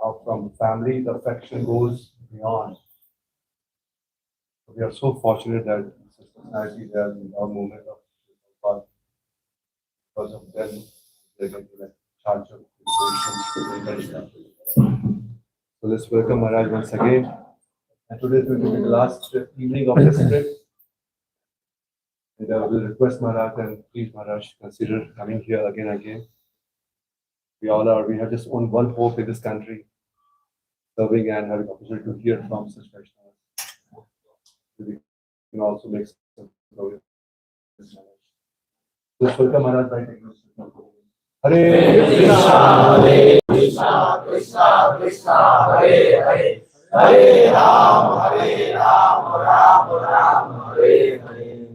how from family the affection goes beyond. We are so fortunate that society has our moment of God because of them they get to charge of inspiration. So let's welcome Maharaj once again. And today is going to be the last evening of this trip. And I will request Maharaj and please Maharaj consider coming here again and again. We all are, we have just one hope in this country, serving and having opportunity to hear from such Vaishnavas. We can also make some progress. Let's welcome Maharaj by taking us. Hare Krishna, Hare Krishna, Krishna Krishna, Hare Hare, Hare Ram, Ram Ram, Hare Hare.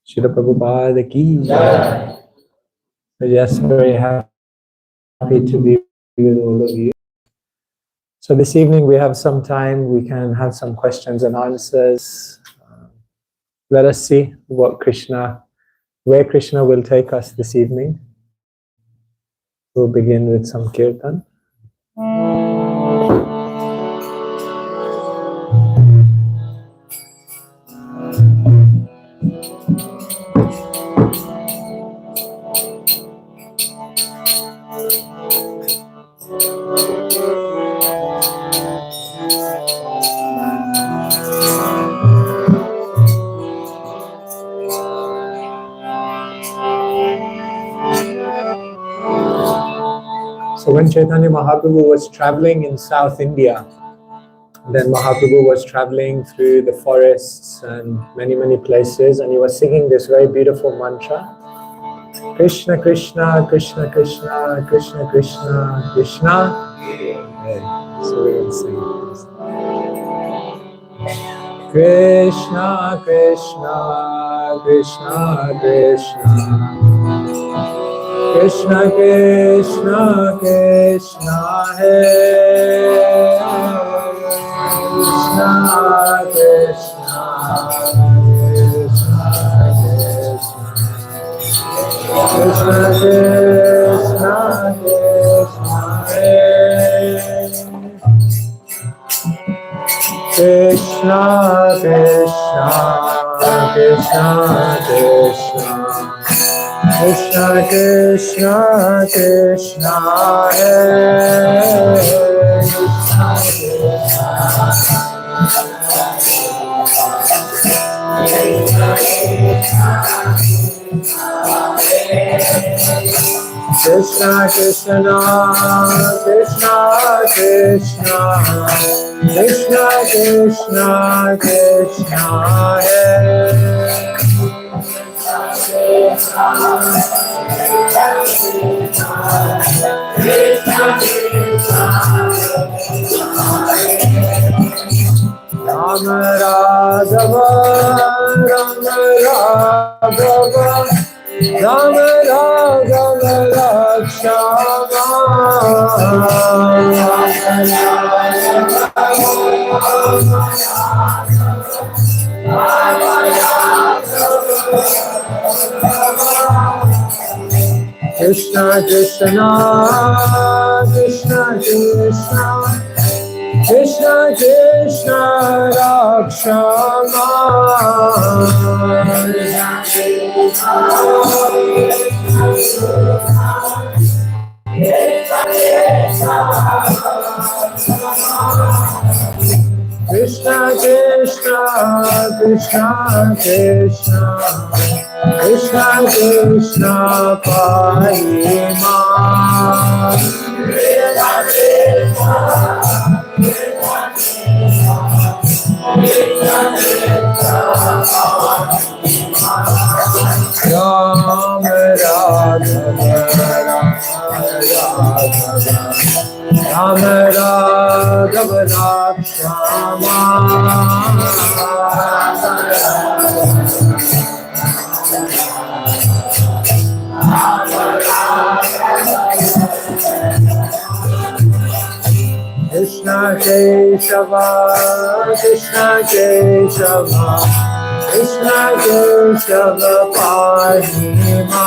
Srila Prabhupada ki jai. So yes, very happy to be with all of you. So this evening we have some time, we can have some questions and answers. Let us see where Krishna will take us this evening. We'll begin with some kirtan. So when Chaitanya Mahaprabhu was traveling in South India, then Mahaprabhu was traveling through the forests and many places, and he was singing this very beautiful mantra, Krishna Krishna, Krishna Krishna, Krishna Krishna, Krishna. Okay. So we will sing Krishna Krishna, Krishna Krishna, Krishna Krishna, Krishna Hare, Krishna Krishna, Krishna Krishna, Krishna Hare, Krishna Krishna, Krishna Krishna, Krishna Krishna, Krishna Hare, Krishna Krishna, Krishna Krishna, Krishna Krishna, Krishna Hare, Rama Raghava, Rama Raghava, Rama Raghava Lakshmana, Krishna Krishna, Krishna Krishna, Krishna Krishna Rakshama, Krishna Krishna, Krishna Krishna, Krishna Krishna Parima, Ram Radha Ram Radha Lakshmana, Krishna Keshava, Krishna Keshava, Krishna Keshava Parima,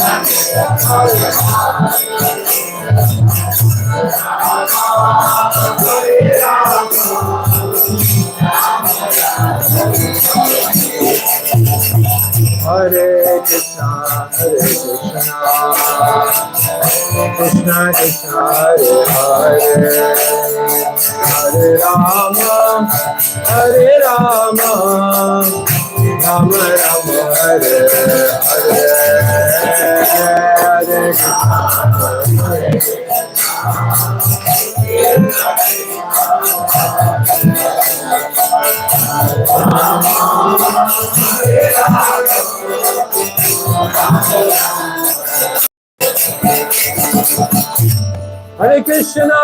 Hare Krishna,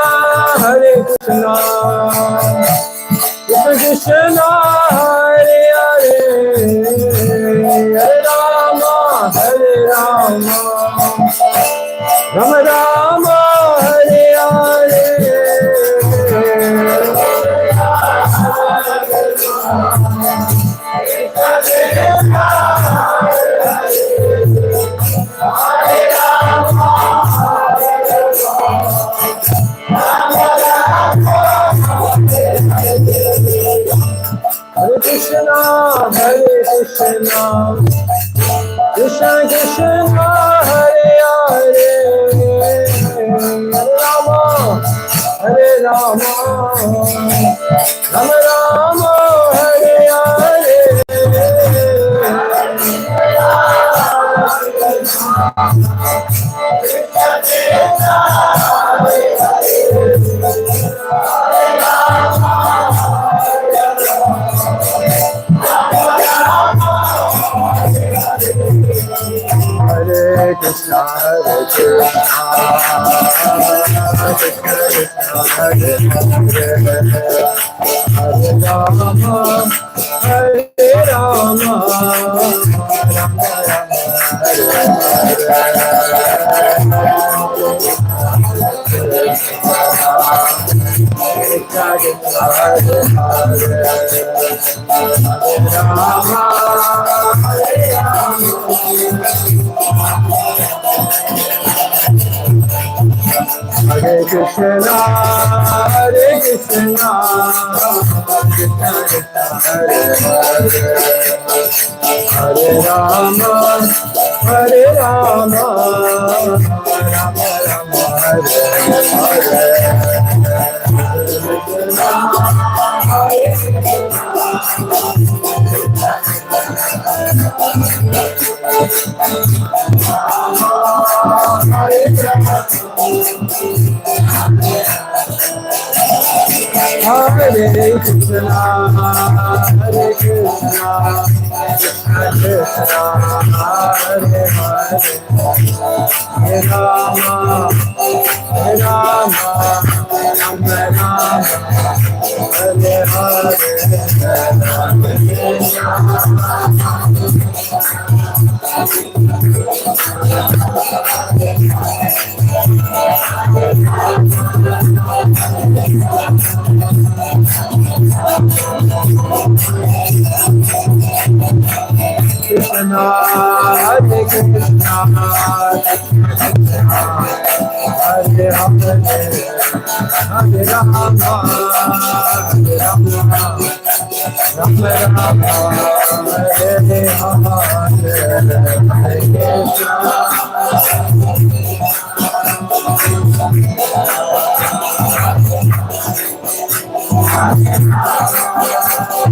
Hare Krishna, Krishna Krishna, Hare Hare, Hare Rama, Hare Rama, Rama Rama, Hare Hare, Hare Hare Krishna, Hare Krishna, Krishna Krishna, Hare Hare, Hare Rama, Hare Rama, Rama Rama, Hare Hare. Hare Krishna, Hare Krishna, Krishna Krishna, Hare Hare, Hare Rama, Hare Rama, Rama Rama, Hare Hare. Hare Krishna, Hare Krishna, Krishna Krishna, Hare Hare, Hare Rama, Hare Rama, Rama Rama, Hare Hare Krishna, Hare Krishna, Krishna Krishna, Hare Hare, Hare Rama, Hare Rama, Rama Rama, Hare Hare. Hare Krishna, Hare Krishna, Krishna Krishna, Hare Hare, Hare Rama, Hare Rama, Rama Rama, Hare Hare. Krishna, Hare Krishna, Hare Rama, Hare Rama, Hare Rama, Rama Rama, Hare Krishna,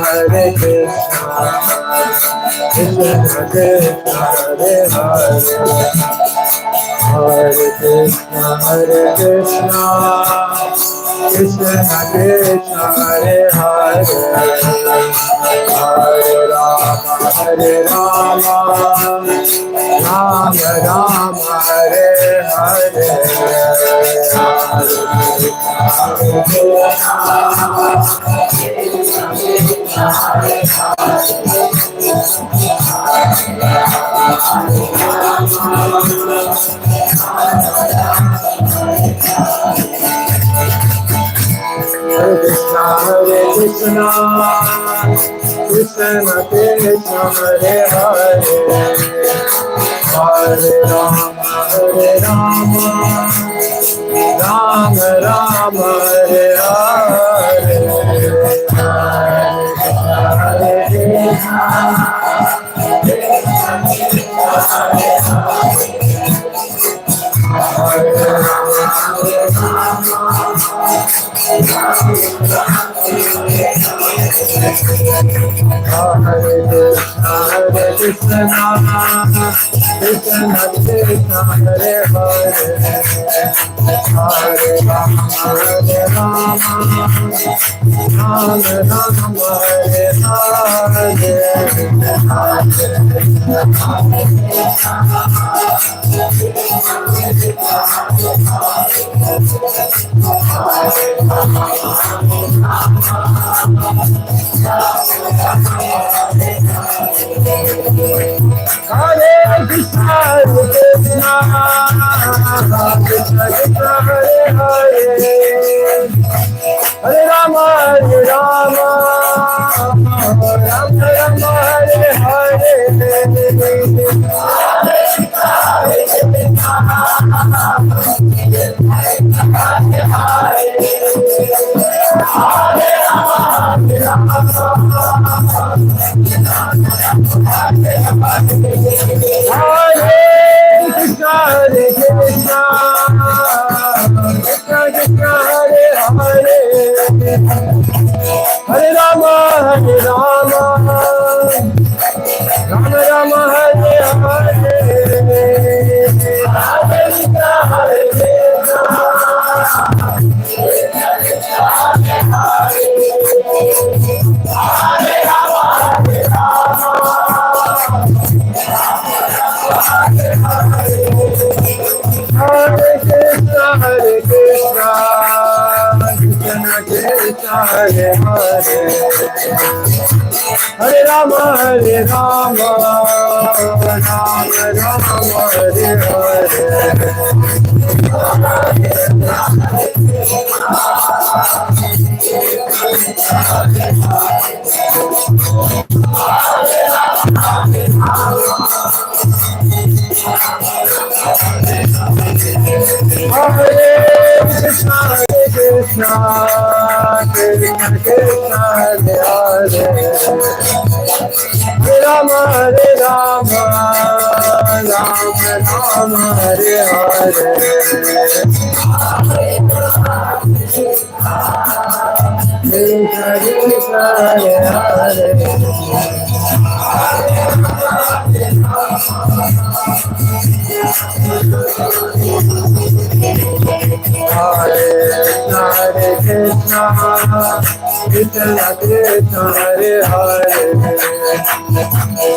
Hare Krishna, Krishna Krishna, Hare Hare, Hare Krishna, Hare Krishna, Krishna Krishna, Hare Hare, Hare Rama, Hare Rama, Rama Rama, Hare Hare, Hare Krishna, Krishna Krishna, Hare Hare, Hare Rama, Rama Rama, Hare Hare, Hare Krishna, Hare Krishna, Krishna Krishna, Hare Hare, Hare Rama, Rama Rama, Hare Hare Krishna, Krishna Krishna, Hare Hare, Hare Rama, Rama Rama, Hare Hare. Hare Krishna, Krishna Krishna, Hare Hare, Hare Rama, Rama Rama, Hare Hare. Hare Krishna, Hare Krishna, Krishna Krishna, Hare Hare, Hare Rama, Rama Rama, Hare Hare Krishna, Krishna Krishna, Hare Hare,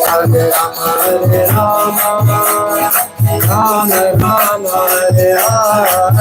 Hare Rama, Rama Rama, Hare Hare.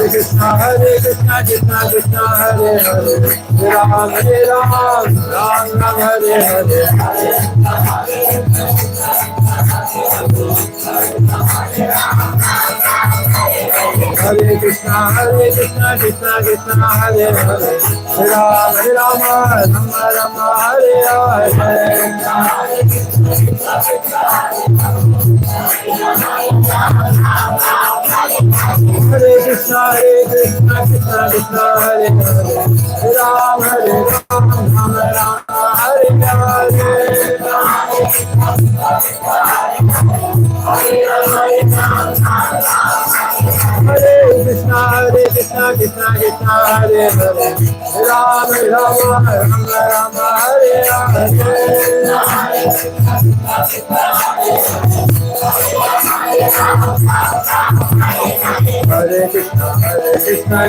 Krishna Krishna, Hare Hare, Hare Krishna, Krishna Krishna, Hare Hare, Hare Rama, Rama Rama, Hare Hare. Hare Krishna, Krishna Krishna, Hare Hare, Hare Rama, Rama Rama, Hare Hare. Hare Krishna, Krishna Krishna, Hare Hare, Rama Rama, Hare Hare. Hare Krishna, Krishna Krishna, Hare Hare, Rama Rama, Rama Hare Hare. Hare Krishna, Krishna Krishna, Hare Hare, Rama Rama, Rama Hare Hare. Hare Hare Krishna, Krishna Krishna, Hare Hare, Rama Rama, Rama Rama, Hare Hare. Hare Krishna,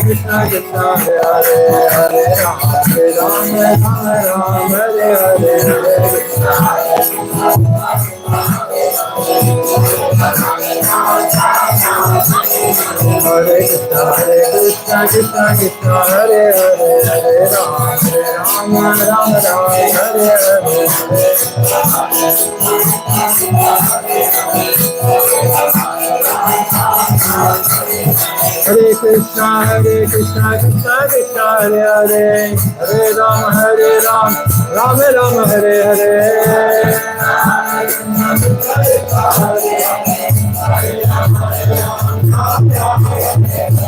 Krishna Krishna, Hare Hare, Hare Rama, Rama Rama, Hare Hare, Hare Krishna. Hare Krishna, Krishna Krishna, Hare Hare, Hare Rama, Rama Rama, Hare Hare. Hare Krishna, Krishna Krishna, Hare Hare, Hare Rama, Rama Rama, Hare Hare.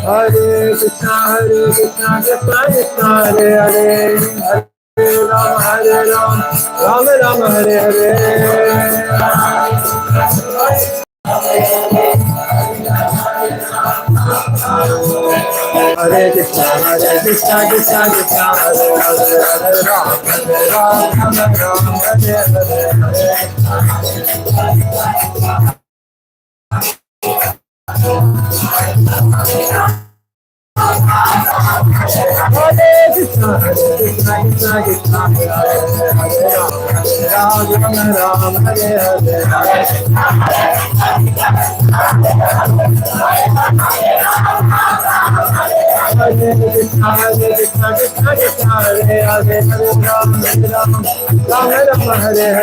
Hare Krishna, Krishna Krishna, Hare Hare, Hare Rama, Rama Rama, Hare Hare. Hare Krishna, Krishna Krishna, Hare Hare, Hare Rama, Rama Rama, Hare Hare. Hare Krishna, Krishna Krishna, Hare Rama, Rama Rama, Hare Hare. Hare Krishna, Krishna Krishna, Hare Hare, Hare Rama, Rama Rama, Hare Hare. Hare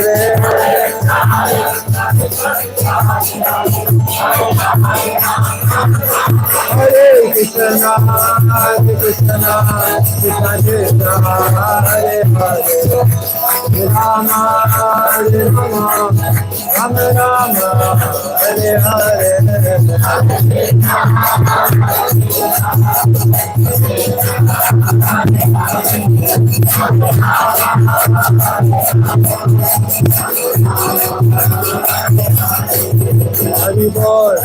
Krishna, Krishna Krishna, Hare Hare, Rama Rama, Rama Rama, Hare Hare. Hari Bol,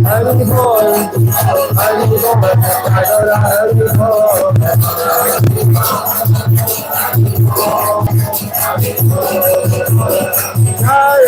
Hari Bol, Hari Bol, Hari Bol. Jai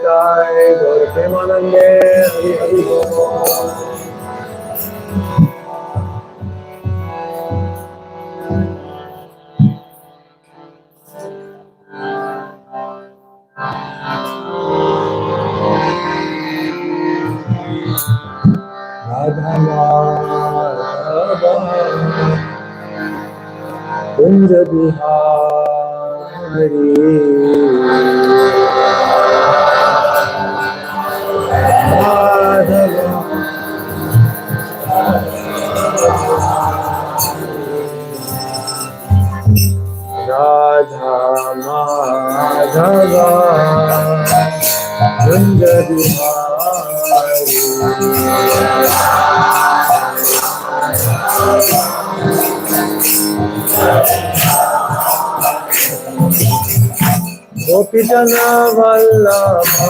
Jai Jai Premanande, Hari Hari Bol. Radha Madhava Kunj Bihari Madhava Radha Madhava Kunj Bihari Gopijana Vallabha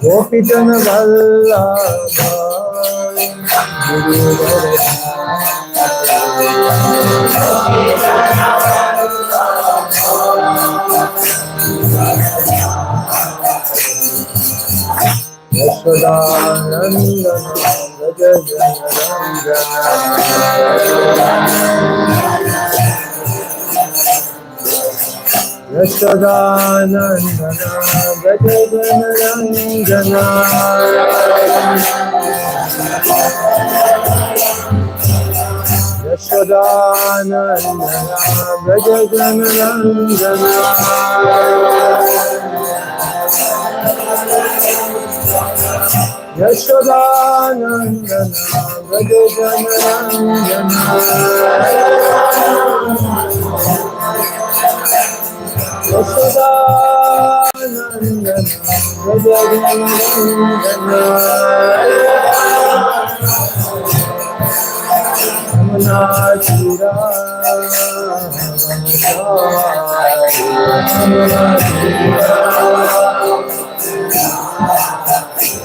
Gopijana Vallabha Yashodanandana Gajaganarangana Yashodanandana Brajajanandana Yashodanandana Brajajanandana Yashodanandana Brajajanandana Yamunachira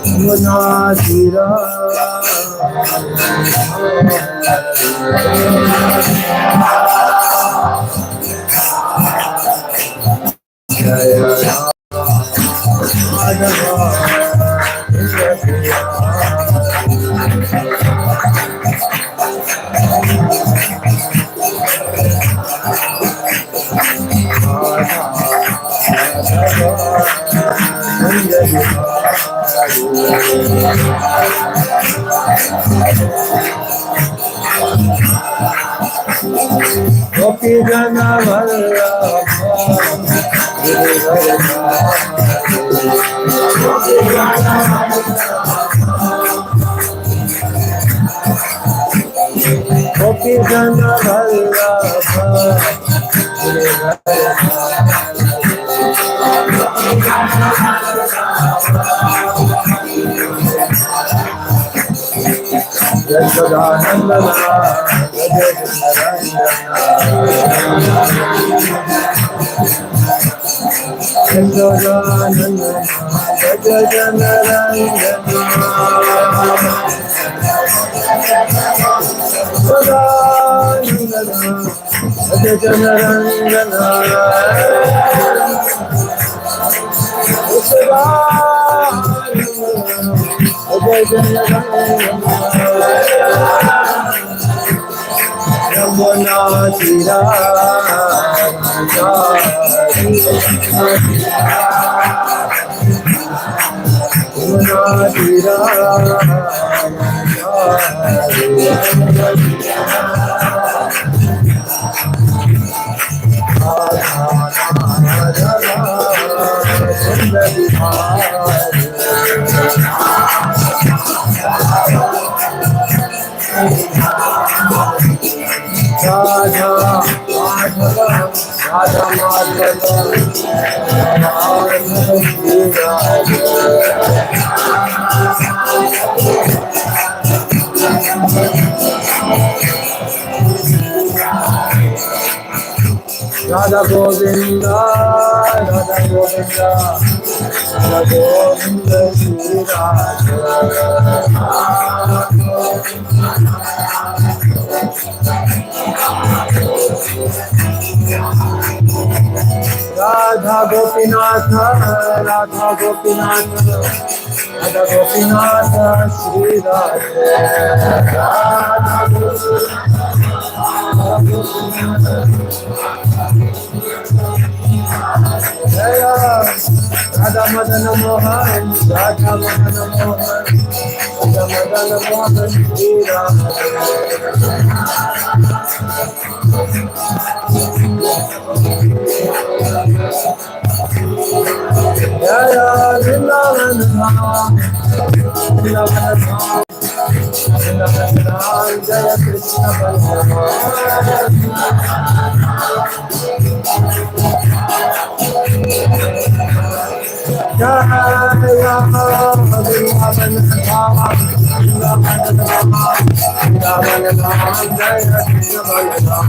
Yamunachira Jaya Madhava Gopi Jana Gopi Jana Yashodanandana Radha Govinda, Radha Govinda, Radha Govinda, Shri Radha. Radha Gopinatha, Radha Gopinatha, Radha Gopinatha, Shri Radha. Radha Gopinatha, Jaya Radha Madana Mohan, Radha Madana Mohan, Radha Madana Mohan, Shri Radha. Jaya Vrindavan Dham, Vrindavan Dham, Vrindavan Dham, Jaya Krishna Balram. Jaya Vrindavan Dham, Vrindavan Dham, Vrindavan Dham, Jaya Krishna Balram.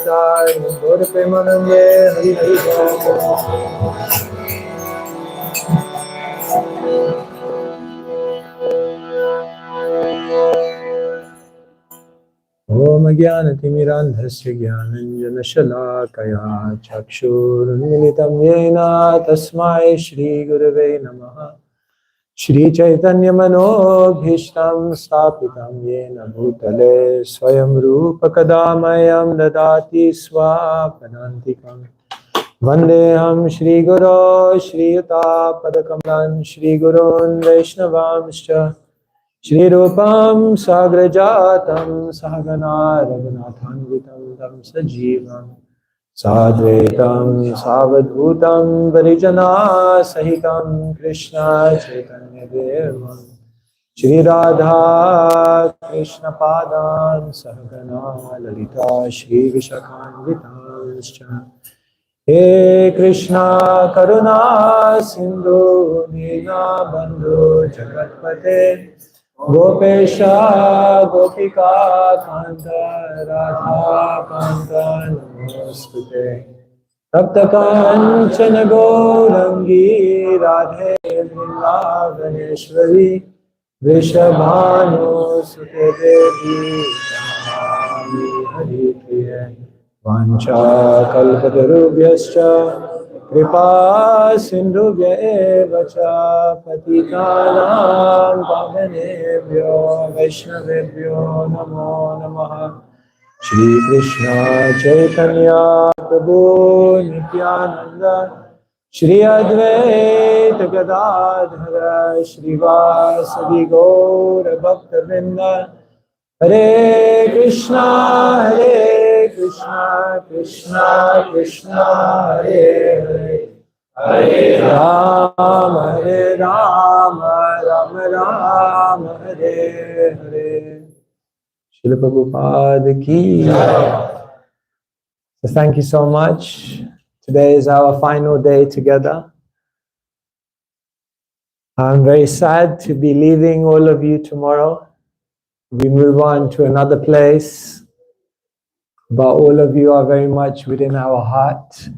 Jai Gaur Premanande Hari Hari Bol. Om Jnanatimirandhasya Jnananjanashalakaya Chakshurmilitam Yena Tasmai Shri Gurave Namaha Shri Chaitanya Manobhishtam Stapitam Yena Bhutale Swayam Rupa Kadamayam Dadati Swapadantikam Vandeham Shri Guru Shri Yuta Padakamalan Shri Gurun Vaishnavamscha Shri Rupam Sagrajatam Sahagana Raghunathanvitam Tam Sajivam Sadvaitam Savadhutam Varijana Sahitam Krishna Chaitanya Devam Shri Radha Krishna Padan Sahagana Lalita Shri Vishakhanvitam He Krishna Karuna Sindhu Nina Bandhu Jagatpate Gopesha Gopika Kanta Radha Kanta Namostute Tapta Kanchana Gaurangi Radhe Vrindavaneshwari Vrishabhanu Sute Devi Nami Hari Priya Vancha kalpatarubhyascha kripa sindhubhya eva cha patitanam pavanebhyo vaishnavebhyo namo namaha Shri Krishna Chaitanya Prabhu Nityananda Shri Advaita Gadadhara Shri Vasadi Gaura Bhakta Hare Krishna Krishna Krishna Krishna Hare Hare Hare Rama Rama Rama Hare Hare Srila Prabhupada ki jai. So thank you so much. Today is our final day together. I'm very sad to be leaving all of you tomorrow. We move on to another place. But all of you are very much within our heart.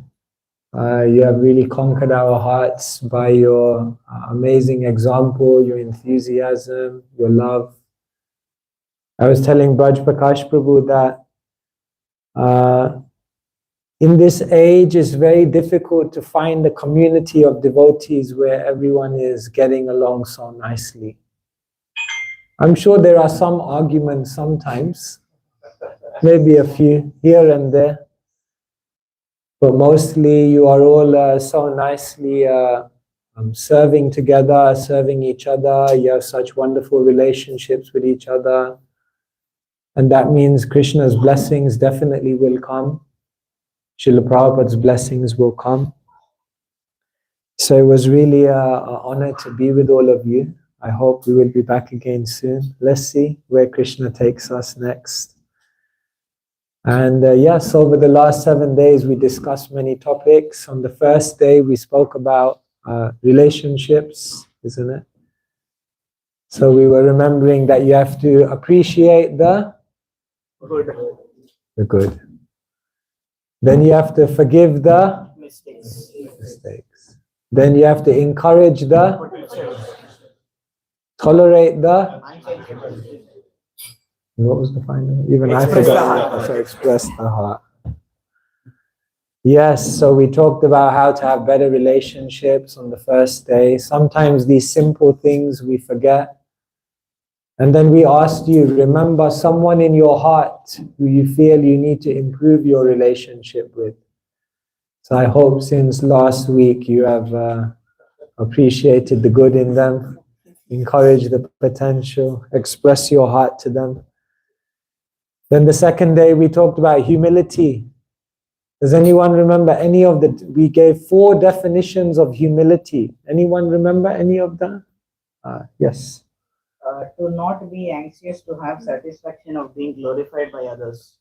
You have really conquered our hearts by your amazing example, your enthusiasm, your love. I was telling Braj Prakash Prabhu that in this age it's very difficult to find a community of devotees where everyone is getting along so nicely. I'm sure there are some arguments sometimes, maybe a few here and there, but mostly you are all so nicely serving together, serving each other. You have such wonderful relationships with each other, and that means Krishna's blessings definitely will come. Srila Prabhupada's blessings will come. So it was really an honor to be with all of you. I hope we will be back again soon. Let's see where Krishna takes us next. And yes, over the last 7 days, we discussed many topics. On the first day, we spoke about relationships, isn't it? So we were remembering that you have to appreciate the good. Then you have to forgive the mistakes. Then you have to encourage the, tolerate the, what was the final? Even I forgot. So express the heart. Yes, so we talked about how to have better relationships on the first day. Sometimes these simple things we forget. And then we asked you, remember someone in your heart who you feel you need to improve your relationship with. So I hope since last week you have appreciated the good in them, encourage the potential, express your heart to them. Then the second day we talked about humility. Does anyone remember any of the, we gave 4 definitions of humility. Anyone remember any of that? Yes. To not be anxious to have satisfaction of being glorified by others.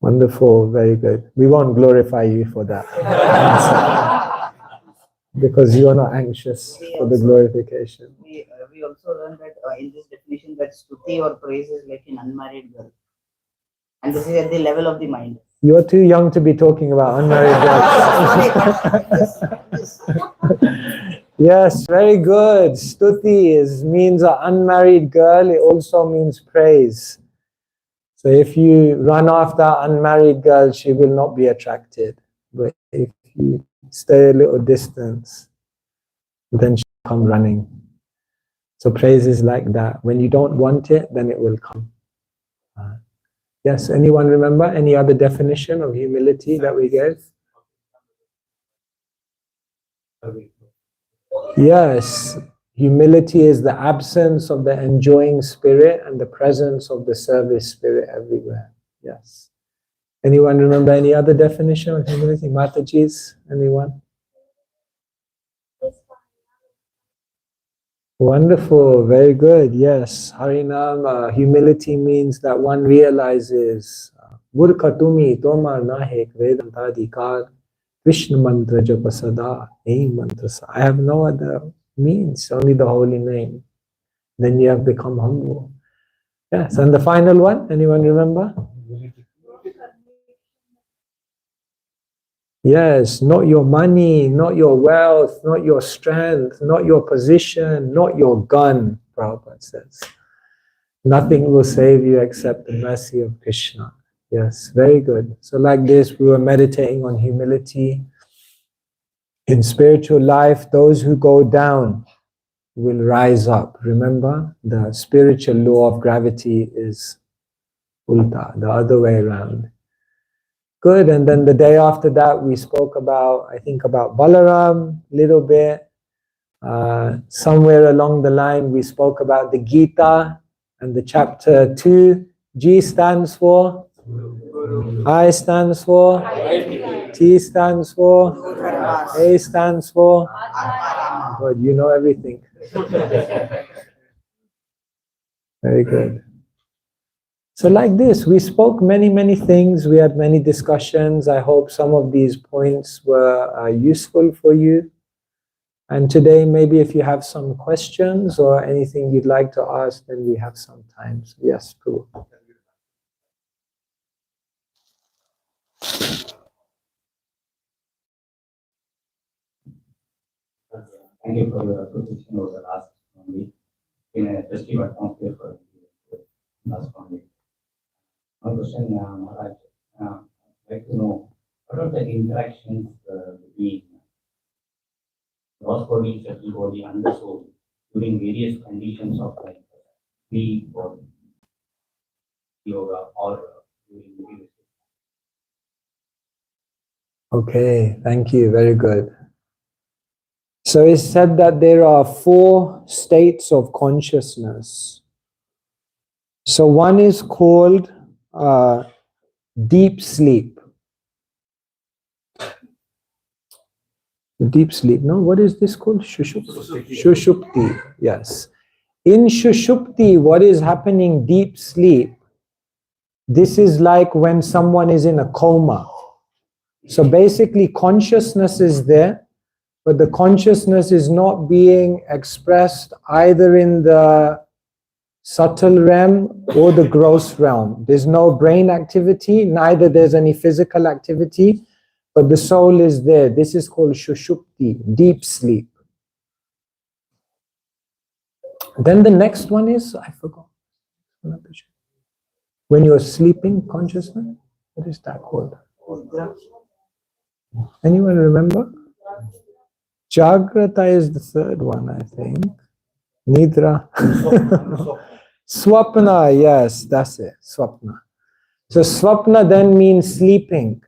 Wonderful, very good. We won't glorify you for that. Because you are not anxious for the glorification. We also learned that in this definition that stuti or praise is like an unmarried girl. And this is at the level of the mind. You're too young to be talking about unmarried girls. Yes, very good. Stuti means an unmarried girl. It also means praise. So So if you run after an unmarried girl, she will not be attracted. But if you stay a little distance, then she'll come running. So praise is like that. When you don't want it, then it will come. Yes, anyone remember any other definition of humility that we gave? Yes, humility is the absence of the enjoying spirit and the presence of the service spirit everywhere. Yes. Anyone remember any other definition of humility? Mataji's? Anyone? Wonderful, very good. Yes, Harinam, humility means that one realizes Murkha tumi tomar nahek vedantadikar Krishna mantra japasada mantra. I have no other means, only the holy name. Then you have become humble. Yes, and the final one, anyone remember? Yes, not your money, not your wealth, not your strength, not your position, not your gun, Prabhupada says. Nothing will save you except the mercy of Krishna. Yes, very good. So like this, we were meditating on humility. In spiritual life, those who go down will rise up. Remember, the spiritual law of gravity is ulta, the other way around. Good, and then the day after that, we spoke about, I think about Balaram a little bit. Somewhere along the line, we spoke about the Gita and the chapter 2. G stands for? I stands for? T stands for? A stands for? Good, you know everything. Very good. So like this, we spoke many things. We had many discussions. I hope some of these points were useful for you. And today, maybe if you have some questions or anything you'd like to ask, then we have some time. So yes, Prabhu. Thank you for your association over the last 1 week in a festive atmosphere for the last 1 week. My question, Maharaj, I'd like to know what are the interactions between gross body, subtle body, and the soul during various conditions of like sleep or yoga or during various. Okay, thank you. Very good. So it's said that there are 4 states of consciousness. So one is called deep sleep. Deep sleep, no? What is this called? Shushupti, yes. In Shushupti, what is happening, deep sleep, this is like when someone is in a coma. So basically consciousness is there, but the consciousness is not being expressed either in the subtle realm or the gross realm. There's no brain activity, neither there's any physical activity, but the soul is there. This is called Shushupti, deep sleep. Then the next one is, I forgot. When you're sleeping, consciousness, what is that called? Anyone remember? Jagrata is the third one, I think. Nidra. Swapna, yes, that's it. Swapna. So swapna then means sleeping.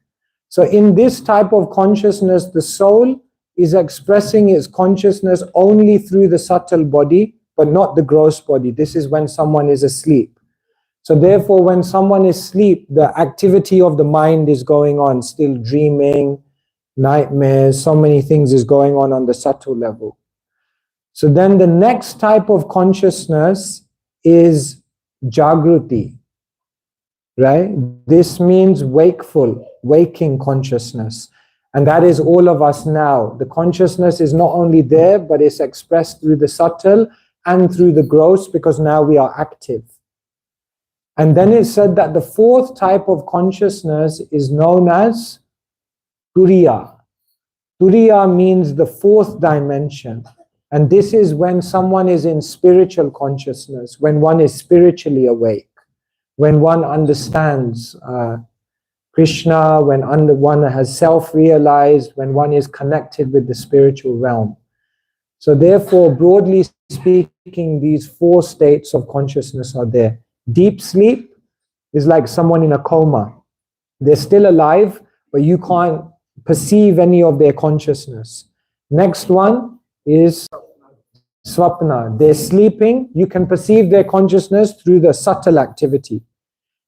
So in this type of consciousness, the soul is expressing its consciousness only through the subtle body, but not the gross body. This is when someone is asleep. So therefore, when someone is asleep, the activity of the mind is going on, still dreaming, nightmares, so many things is going on the subtle level. So then the next type of consciousness is Jagruti, right? This means wakeful, waking consciousness. And that is all of us now. The consciousness is not only there, but it's expressed through the subtle and through the gross, because now we are active. And then it said that the 4th type of consciousness is known as Turiya. Turiya means the 4th dimension. And this is when someone is in spiritual consciousness, when one is spiritually awake. when one understands Krishna, when one has self-realized, when one is connected with the spiritual realm. So therefore, broadly speaking, these 4 states of consciousness are there. Deep sleep is like someone in a coma. They're still alive, but you can't perceive any of their consciousness. Next one is Swapna. They're sleeping. You can perceive their consciousness through the subtle activity.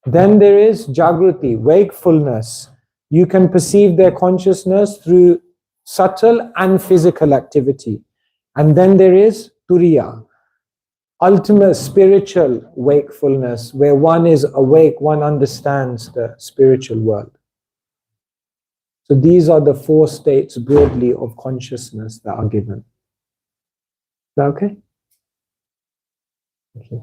Then there is Jagruti, wakefulness. You can perceive their consciousness through subtle and physical activity. And then there is Turiya, ultimate spiritual wakefulness, where one is awake, one understands the spiritual world. So these are the 4 states broadly of consciousness that are given. Is that okay? Okay.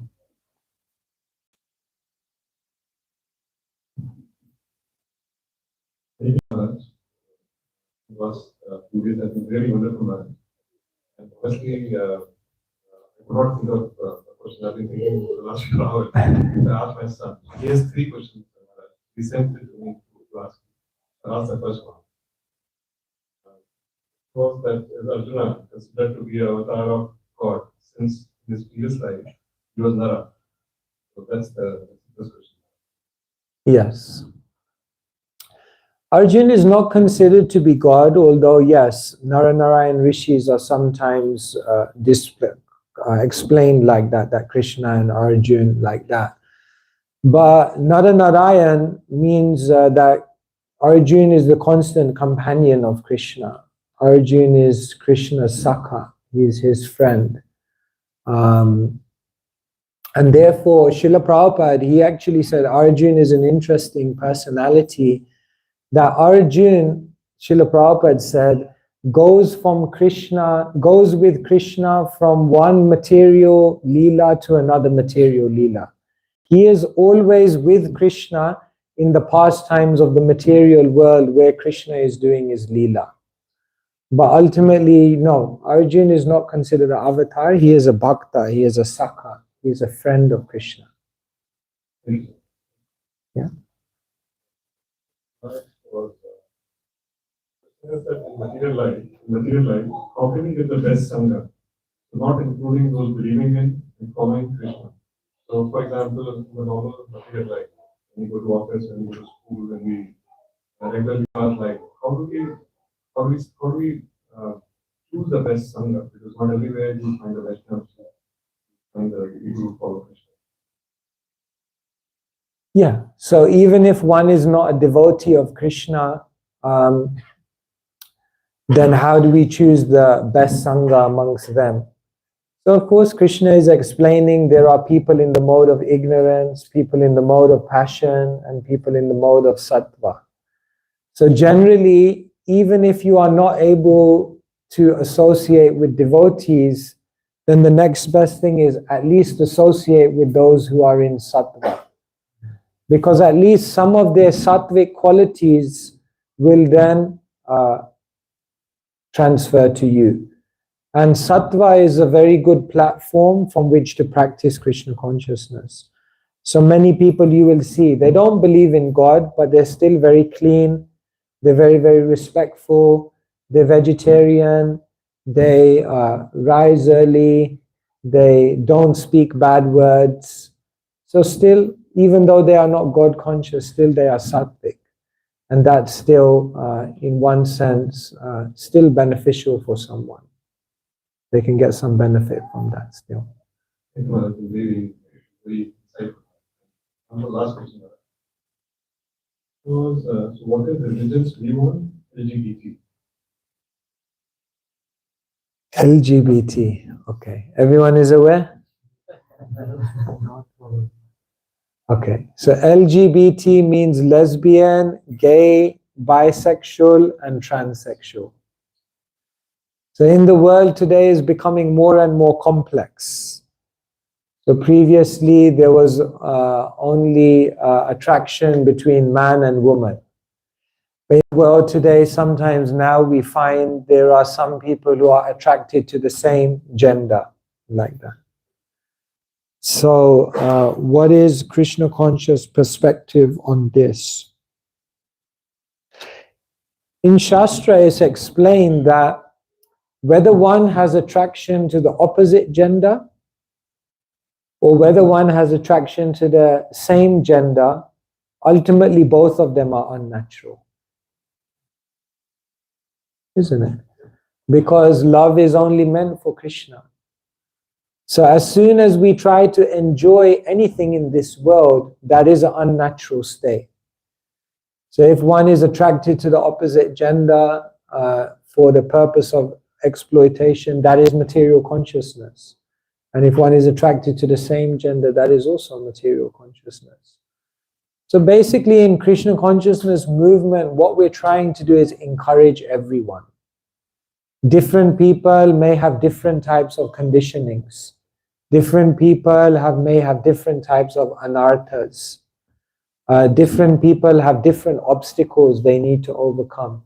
Was previous, I think, really wonderful man. And firstly, I could not think of a question I've been thinking for the last few hours. I asked my son. He has 3 questions. He sent it to me to ask. I asked the first one. Was that Arjuna considered to be an avatar of God since in his previous life he was Nara? So that's the first question. Yes. Arjuna is not considered to be God, although yes, Nara-Narayan rishis are sometimes explained like that, that Krishna and Arjuna like that. But Nara-Narayan means that Arjuna is the constant companion of Krishna. Arjuna is Krishna's Sakha, he is his friend. And therefore, Srila Prabhupada, he actually said Arjuna is an interesting personality. That Arjuna, Srila Prabhupada said, goes with Krishna from one material leela to another material leela. He is always with Krishna in the pastimes of the material world where Krishna is doing his leela. But ultimately, no, Arjuna is not considered an avatar. He is a bhakta, he is a sakha, he is a friend of Krishna. Yeah. Was that in material life, how can you get the best sangha? So not including those believing in and following Krishna. So, for example, in the normal material life, when you go to office, when you go to school, when we regularly ask, like, how do we choose the best sangha? Because not everywhere you find the best and the people who follow Krishna. Yeah, so even if one is not a devotee of Krishna, then how do we choose the best sangha amongst them? So of course, Krishna is explaining there are people in the mode of ignorance, people in the mode of passion, and people in the mode of sattva. So generally, even if you are not able to associate with devotees, then the next best thing is at least associate with those who are in sattva. Because at least some of their sattvic qualities will then transfer to you. And sattva is a very good platform from which to practice Krishna consciousness. So many people you will see, they don't believe in God, but they're still very clean, they're very, very respectful, they're vegetarian, they rise early, they don't speak bad words. So still, even though they are not God conscious, still they are sattvic. And that's still, in one sense, still beneficial for someone. They can get some benefit from that still. Very, very insightful. And the last question was, so what is the religion's view on LGBT? LGBT, okay. Everyone is aware? Okay, so LGBT means lesbian, gay, bisexual, and transsexual. So in the world today is becoming more and more complex. So previously there was only attraction between man and woman. But in the world today, sometimes now we find there are some people who are attracted to the same gender, like that. So, what is Krishna conscious perspective on this? In Shastra, it's explained that whether one has attraction to the opposite gender or whether one has attraction to the same gender, ultimately both of them are unnatural. Isn't it? Because love is only meant for Krishna. So as soon as we try to enjoy anything in this world, that is an unnatural state. So if one is attracted to the opposite gender for the purpose of exploitation, that is material consciousness. And if one is attracted to the same gender, that is also material consciousness. So basically in Krishna consciousness movement, what we're trying to do is encourage everyone. Different people may have different types of conditionings. Different people may have different types of anarthas. Different people have different obstacles they need to overcome.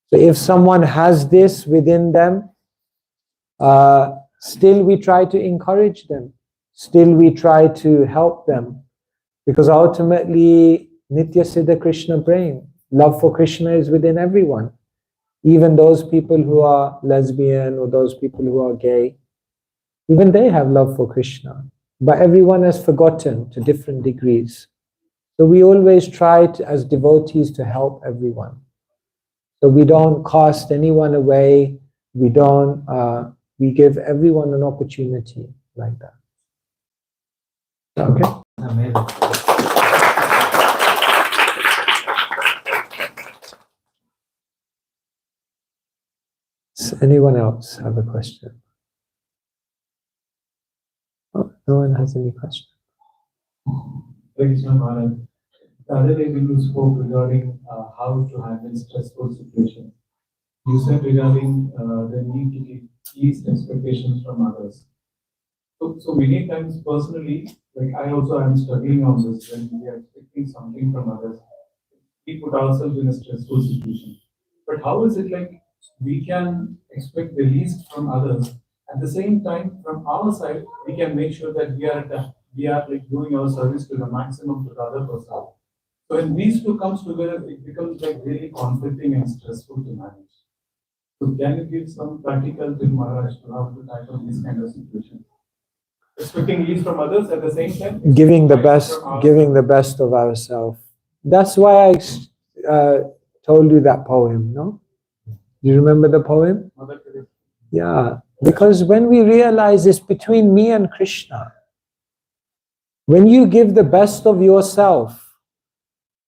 So if someone has this within them, still we try to encourage them. Still we try to help them. Because ultimately, Nitya Siddha Krishna Prem, love for Krishna is within everyone. Even those people who are lesbian or those people who are gay, even they have love for Krishna. But everyone has forgotten to different degrees. So we always try to, as devotees, to help everyone. So we don't cast anyone away. We give everyone an opportunity like that. Okay? Does anyone else have a question? Oh, no one has any question. Krishna Maharaj, the other day when you spoke regarding how to handle stressful situations, you said regarding the need to keep least expectations from others. So many times personally, like I also am struggling on this when we are expecting something from others. We put ourselves in a stressful situation. But how is it like we can expect the least from others? At the same time, from our side, we can make sure that we are like doing our service to the maximum to the other person. So when these two comes together, it becomes like really conflicting and stressful to manage. So can you give some practical tip, Maharaj, to how to tackle these kind of situations? Expecting least from others at the same time? Giving the best of ourselves. That's why I told you that poem, no? Do you remember the poem? Yeah, because when we realize it's between me and Krishna, when you give the best of yourself,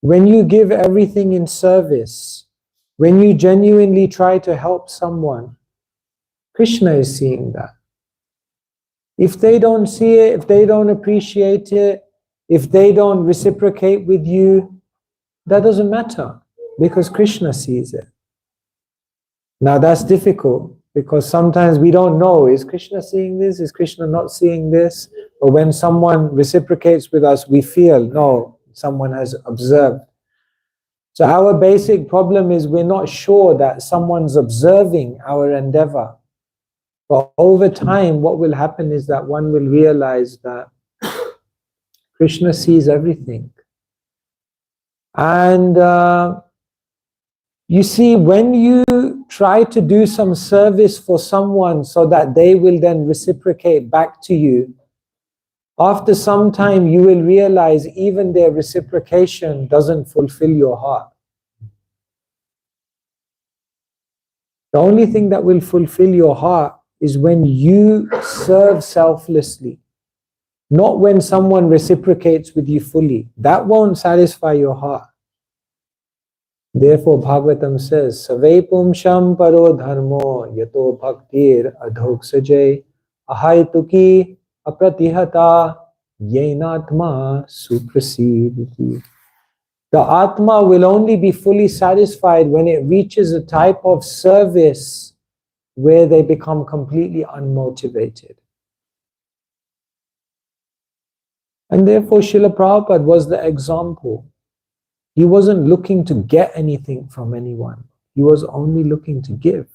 when you give everything in service, when you genuinely try to help someone, Krishna is seeing that. If they don't see it, if they don't appreciate it, if they don't reciprocate with you, that doesn't matter because Krishna sees it. Now that's difficult because sometimes we don't know, is Krishna seeing this? Is Krishna not seeing this? Or when someone reciprocates with us, we feel, no, someone has observed. So our basic problem is we're not sure that someone's observing our endeavor. But over time, what will happen is that one will realize that Krishna sees everything. And you see, when you try to do some service for someone so that they will then reciprocate back to you, after some time you will realize even their reciprocation doesn't fulfill your heart. The only thing that will fulfill your heart is when you serve selflessly, not when someone reciprocates with you fully. That won't satisfy your heart. Therefore, Bhagavatam says, Savai pumsham paro dharmo yato bhaktir adhoksajay ahaituki apratihata yenatma suprasiditi. The Atma will only be fully satisfied when it reaches a type of service where they become completely unmotivated. And therefore, Srila Prabhupada was the example. He wasn't looking to get anything from anyone. He was only looking to give.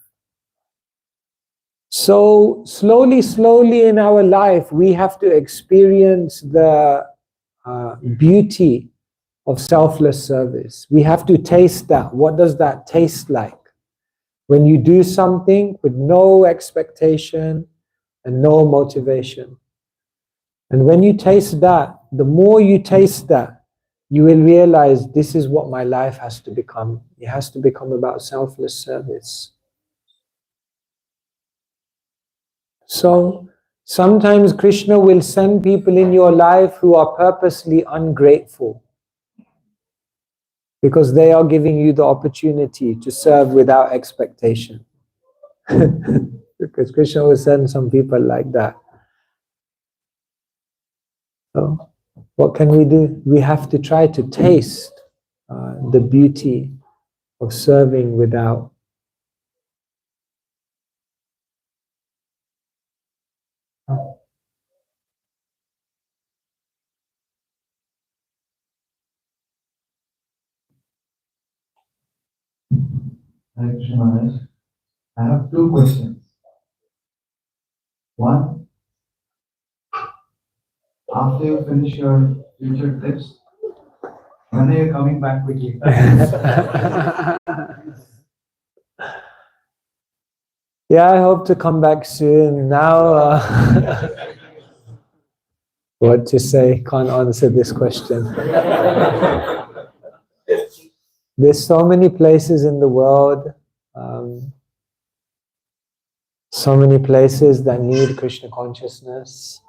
So slowly in our life, we have to experience the beauty of selfless service. We have to taste that. What does that taste like? When you do something with no expectation and no motivation. And when you taste that, the more you taste that, you will realize this is what my life has to become. It has to become about selfless service. So sometimes Krishna will send people in your life who are purposely ungrateful because they are giving you the opportunity to serve without expectation. Because Krishna will send some people like that. So what can we do? We have to try to taste the beauty of serving without. Hare Krishna Maharaj. I have two questions. One, after you finish your future trips, when are you coming back quickly? Yeah, I hope to come back soon. Now, what to say? Can't answer this question. There's so many places in the world, so many places that need Krishna consciousness.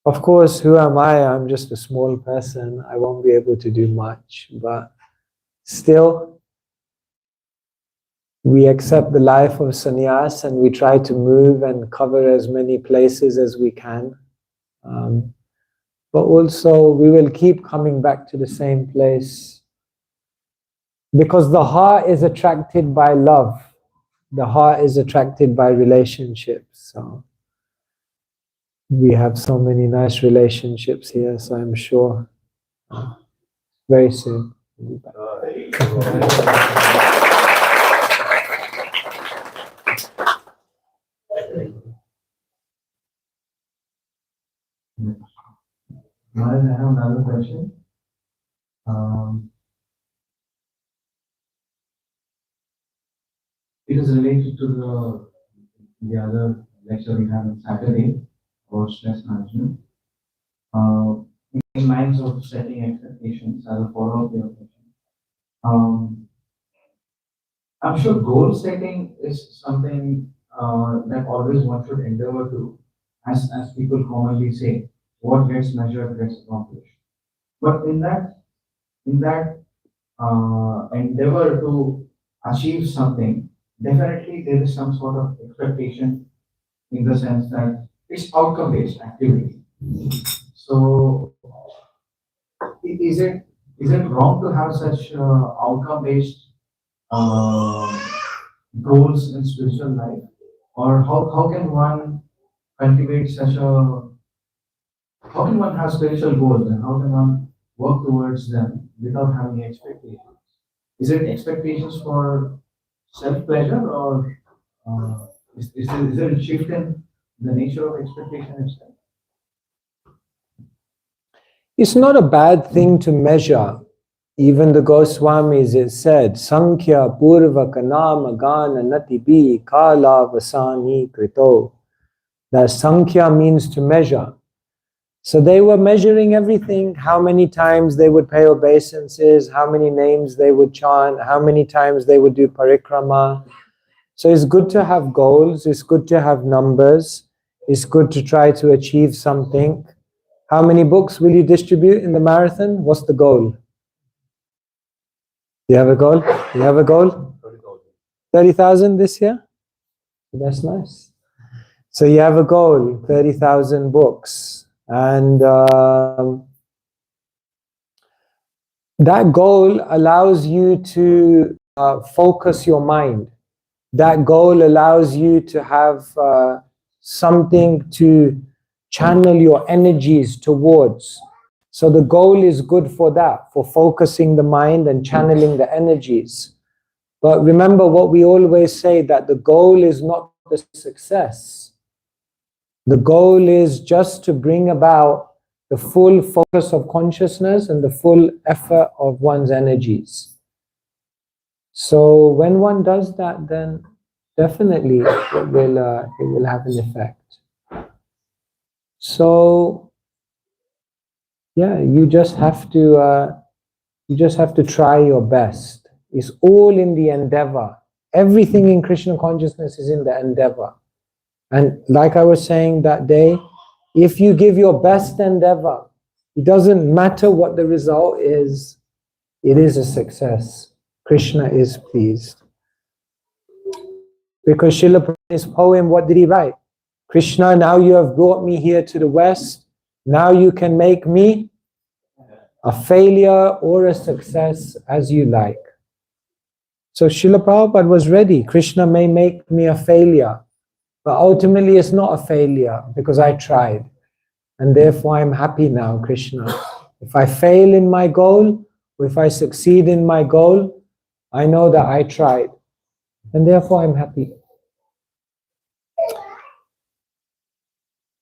Of course, who am I? I'm just a small person. I won't be able to do much, but still, we accept the life of sannyas and we try to move and cover as many places as we can. But also, we will keep coming back to the same place because the heart is attracted by love. The heart is attracted by relationships. So we have so many nice relationships here, so I'm sure very soon we'll be back. Maharaj, I have another question. It is related to the other lecture we have on Saturday about stress management. In lines of setting expectations, as a follow-up to your question. I'm sure goal setting is something that always one should endeavor to, as people commonly say, what gets measured gets accomplished. But in that endeavor to achieve something, definitely there is some sort of expectation in the sense that it's outcome-based activity. So, is it wrong to have such outcome-based goals in spiritual life, or how can one cultivate such a? How can one have spiritual goals and how can one work towards them without having expectations? Is it expectations for self-pleasure or is there a shift in the nature of expectation itself? It's not a bad thing to measure. Even the Goswamis, it said, Sankhya Purvaka Nama Gana Natibi Kala Vasani Krito. That Sankhya means to measure. So they were measuring everything, how many times they would pay obeisances, how many names they would chant, how many times they would do parikrama. So it's good to have goals, it's good to have numbers, it's good to try to achieve something. How many books will you distribute in the marathon? What's the goal? You have a goal? You have a goal? 30,000 this year? That's nice. So you have a goal, 30,000 books. And that goal allows you to focus your mind. That goal allows you to have something to channel your energies towards. So the goal is good for that, for focusing the mind and channeling the energies. But remember what we always say, that the goal is not the success. The goal is just to bring about the full focus of consciousness and the full effort of one's energies. So when one does that, then definitely it will have an effect. So yeah, you just have to try your best. It's all in the endeavor. Everything in Krishna consciousness is in the endeavor. And like I was saying that day, if you give your best endeavor, it doesn't matter what the result is, it is a success. Krishna is pleased. Because Srila Prabhupada in his poem, what did he write? Krishna, now you have brought me here to the West, now you can make me a failure or a success as you like. So Srila Prabhupada was ready. Krishna may make me a failure, but ultimately it's not a failure because I tried. And therefore I'm happy now, Krishna. If I fail in my goal, or if I succeed in my goal, I know that I tried. And therefore I'm happy.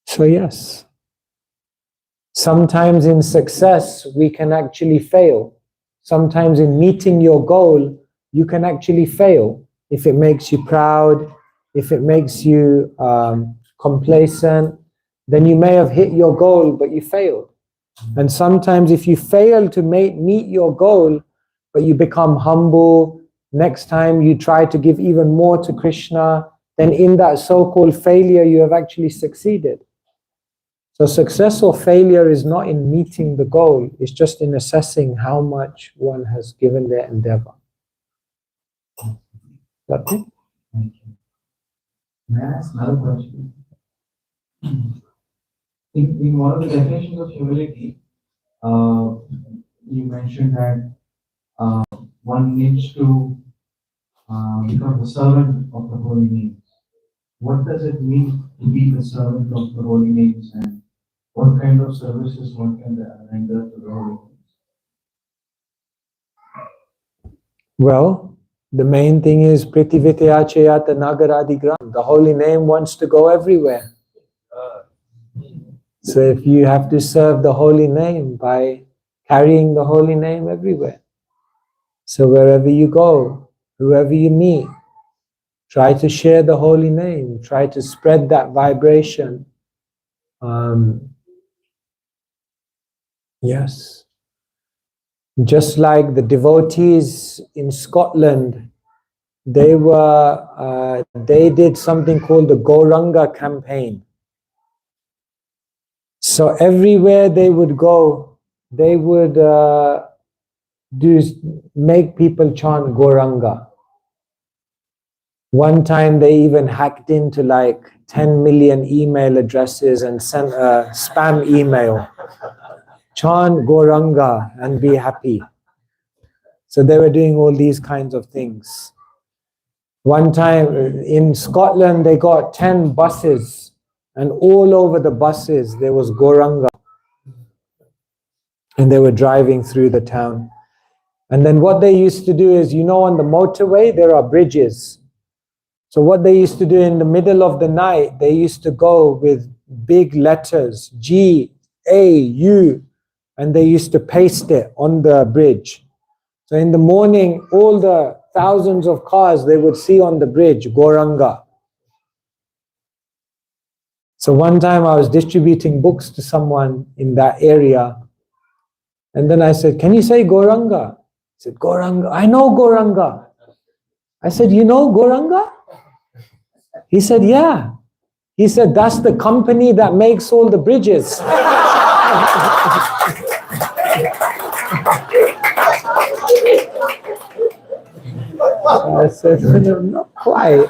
So yes, sometimes in success we can actually fail. Sometimes in meeting your goal, you can actually fail. If it makes you proud, if it makes you complacent, then you may have hit your goal, but you failed. And sometimes if you fail to meet your goal, but you become humble, next time you try to give even more to Krishna, then in that so-called failure, you have actually succeeded. So success or failure is not in meeting the goal, it's just in assessing how much one has given their endeavor. That's it? Thank you. May I ask another question? In one of the definitions of humility, you mentioned that one needs to become the servant of the holy names. What does it mean to be the servant of the holy names, and what kind of services one can render to the holy names? Well, the main thing is Prithivitya Chayata Nagaradigram. The holy name wants to go everywhere. So if you have to serve the holy name by carrying the holy name everywhere. So wherever you go, whoever you meet, try to share the holy name, try to spread that vibration. Yes. Just like the devotees in Scotland, they did something called the Gauranga campaign. So everywhere they would go, they would make people chant Gauranga. One time they even hacked into like 10 million email addresses and sent a spam email. Chant Gauranga and be happy. So they were doing all these kinds of things. One time in Scotland, they got 10 buses, and all over the buses there was Gauranga. And they were driving through the town. And then what they used to do is, on the motorway, there are bridges. So what they used to do in the middle of the night, they used to go with big letters, G-A-U, and they used to paste it on the bridge. So in the morning, all the thousands of cars they would see on the bridge, Gauranga. So one time I was distributing books to someone in that area, and then I said, "Can you say Gauranga?" He said, "Gauranga, I know Gauranga." I said, "You know Gauranga?" He said, "Yeah." He said, "That's the company that makes all the bridges." I said, "No, not quite."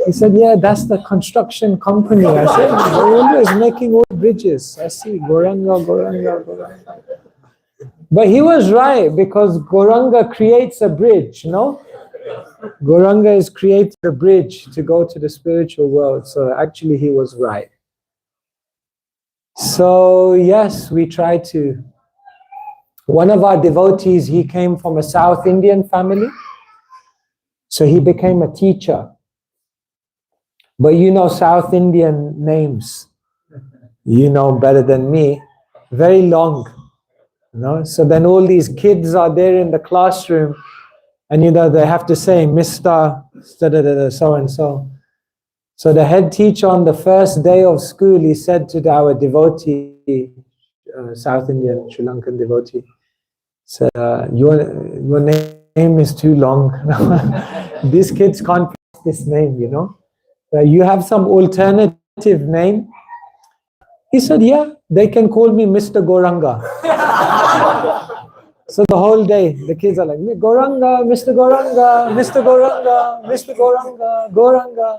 He said, "Yeah, that's the construction company." I said, "They're always making all bridges. I see Gauranga, Gauranga, Gauranga." But he was right, because Gauranga creates a bridge, no? Gauranga is creating a bridge to go to the spiritual world. So actually he was right. So yes, we try to. One of our devotees, he came from a South Indian family. So he became a teacher. But you know South Indian names. You know better than me. Very long. You know? So then all these kids are there in the classroom, and you know they have to say Mr. so and so. So the head teacher on the first day of school, he said to our devotee, South Indian, Sri Lankan devotee, said, your name is too long. These kids can't pronounce this name, you know. You have some alternative name? He said, yeah, they can call me Mr. Goranga. So the whole day, the kids are like, Goranga, Mr. Goranga, Mr. Goranga, Mr. Goranga, Goranga.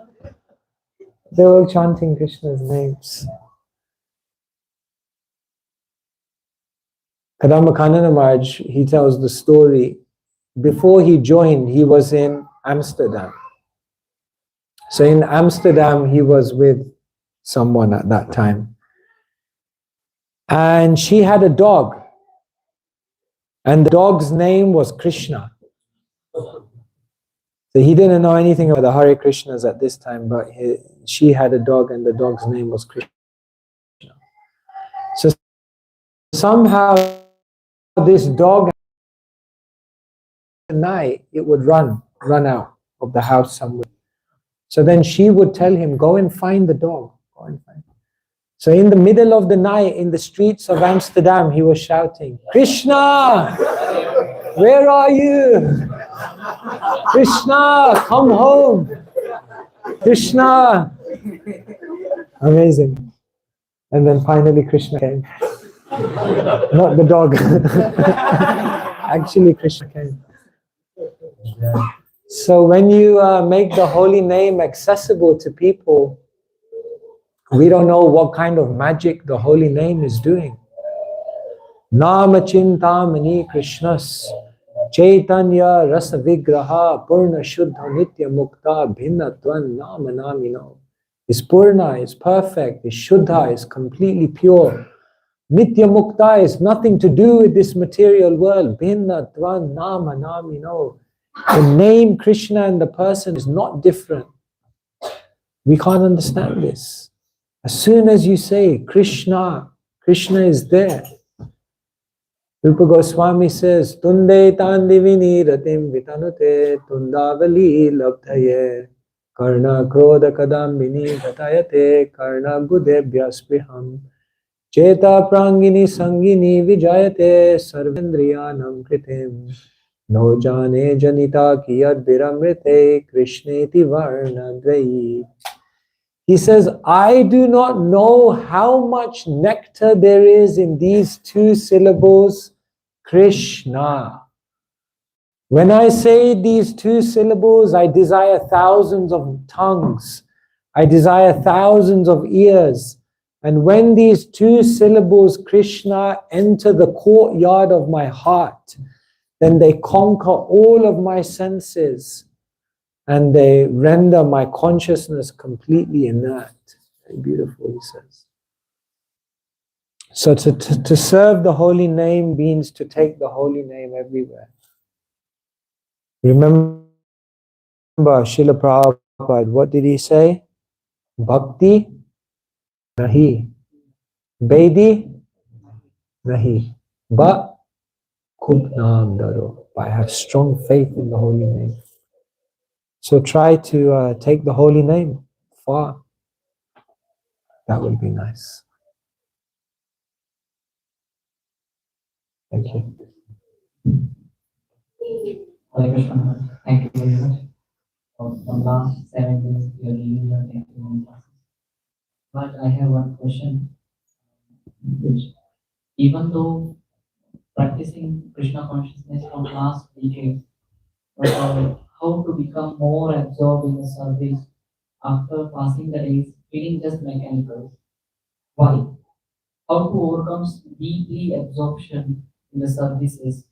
They're all chanting Krishna's names. Kadamba Maharaj, he tells the story. Before he joined, he was in Amsterdam. So in Amsterdam, he was with someone at that time. And she had a dog. And the dog's name was Krishna. So he didn't know anything about the Hare Krishnas at this time, but she had a dog and the dog's name was Krishna. So somehow this dog at night, it would run out of the house somewhere. So then she would tell him, go and find the dog. Go and find it. So in the middle of the night, in the streets of Amsterdam, he was shouting, Krishna, where are you? Krishna, come home. Krishna. Amazing. And then finally Krishna came. Not the dog. Actually Krishna came. So when you make the holy name accessible to people, we don't know what kind of magic the holy name is doing. Nama Chintamani Krishnas Chaitanya Rasa Vigraha Purna Shuddha Nitya Mukta Bhinnatvan Nama Namino. Is Purna, is perfect, is Shuddha, is completely pure. Nitya Mukta is nothing to do with this material world. Bhinnatvan Nama Namino. The name Krishna and the person is not different. We can't understand this. As soon as you say Krishna, Krishna is there. Rupa Goswami says, Tunde tandivini ratim vitanute tundavali labdhaye karna krodha kadambini gatayate karna gudebhyaspriham cheta prangini sangini vijayate sarvendriyanam kritim no jane janita kiyad viramrite krishneti varnadvayi. He says, I do not know how much nectar there is in these two syllables, Krishna. When I say these two syllables, I desire thousands of tongues. I desire thousands of ears. And when these two syllables, Krishna, enter the courtyard of my heart, then they conquer all of my senses. And they render my consciousness completely inert. Very beautiful, he says. So to serve the holy name means to take the holy name everywhere. Remember Srila Prabhupada, what did he say? Bhakti nahi. Bedi nahi. But khub naam daro. I have strong faith in the holy name. So try to take the holy name far. That would be nice. Thank you. Hare Krishna. Thank you very much. For the last 7 days, we are reading the 21 classes. But I have one question, which even though practicing Krishna consciousness from last decades, how to become more absorbed in the service after passing the days, feeling just mechanical. Why? How to overcome deeply absorption in the services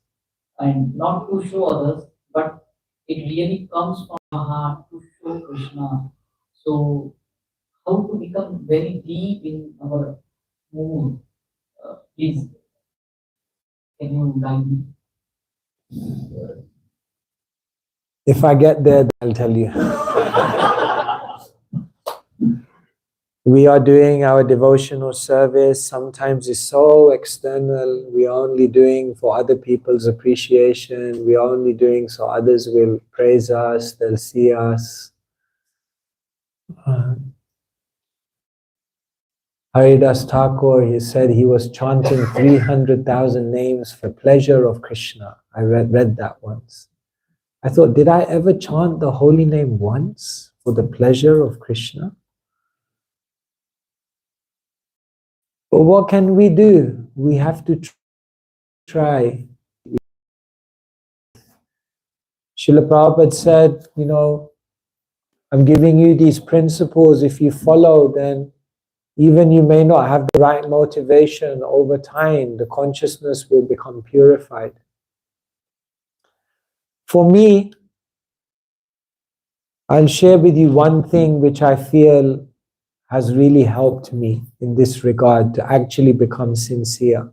and not to show others, but it really comes from our heart to show Krishna. So, how to become very deep in our mood? Please, can you guide me? If I get there, I'll tell you. We are doing our devotional service. Sometimes it's so external. We are only doing for other people's appreciation. We are only doing so others will praise us, they'll see us. Haridas Thakur, he said he was chanting 300,000 names for pleasure of Krishna. I read that once. I thought, did I ever chant the holy name once for the pleasure of Krishna? But what can we do? We have to try. Srila Prabhupada said, you know, I'm giving you these principles. If you follow, then even you may not have the right motivation, over time, the consciousness will become purified. For me, I'll share with you one thing which I feel has really helped me in this regard to actually become sincere.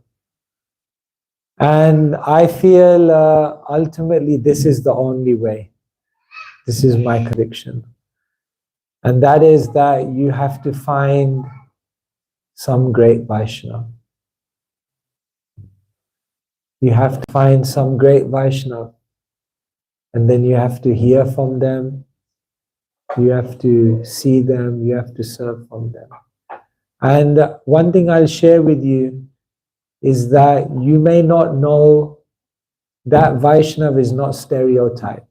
And I feel ultimately this is the only way. This is my conviction. And that is that you have to find some great Vaishnava. You have to find some great Vaishnava. And then you have to hear from them. You have to see them. You have to serve from them. And one thing I'll share with you is that you may not know that Vaishnava is not stereotyped.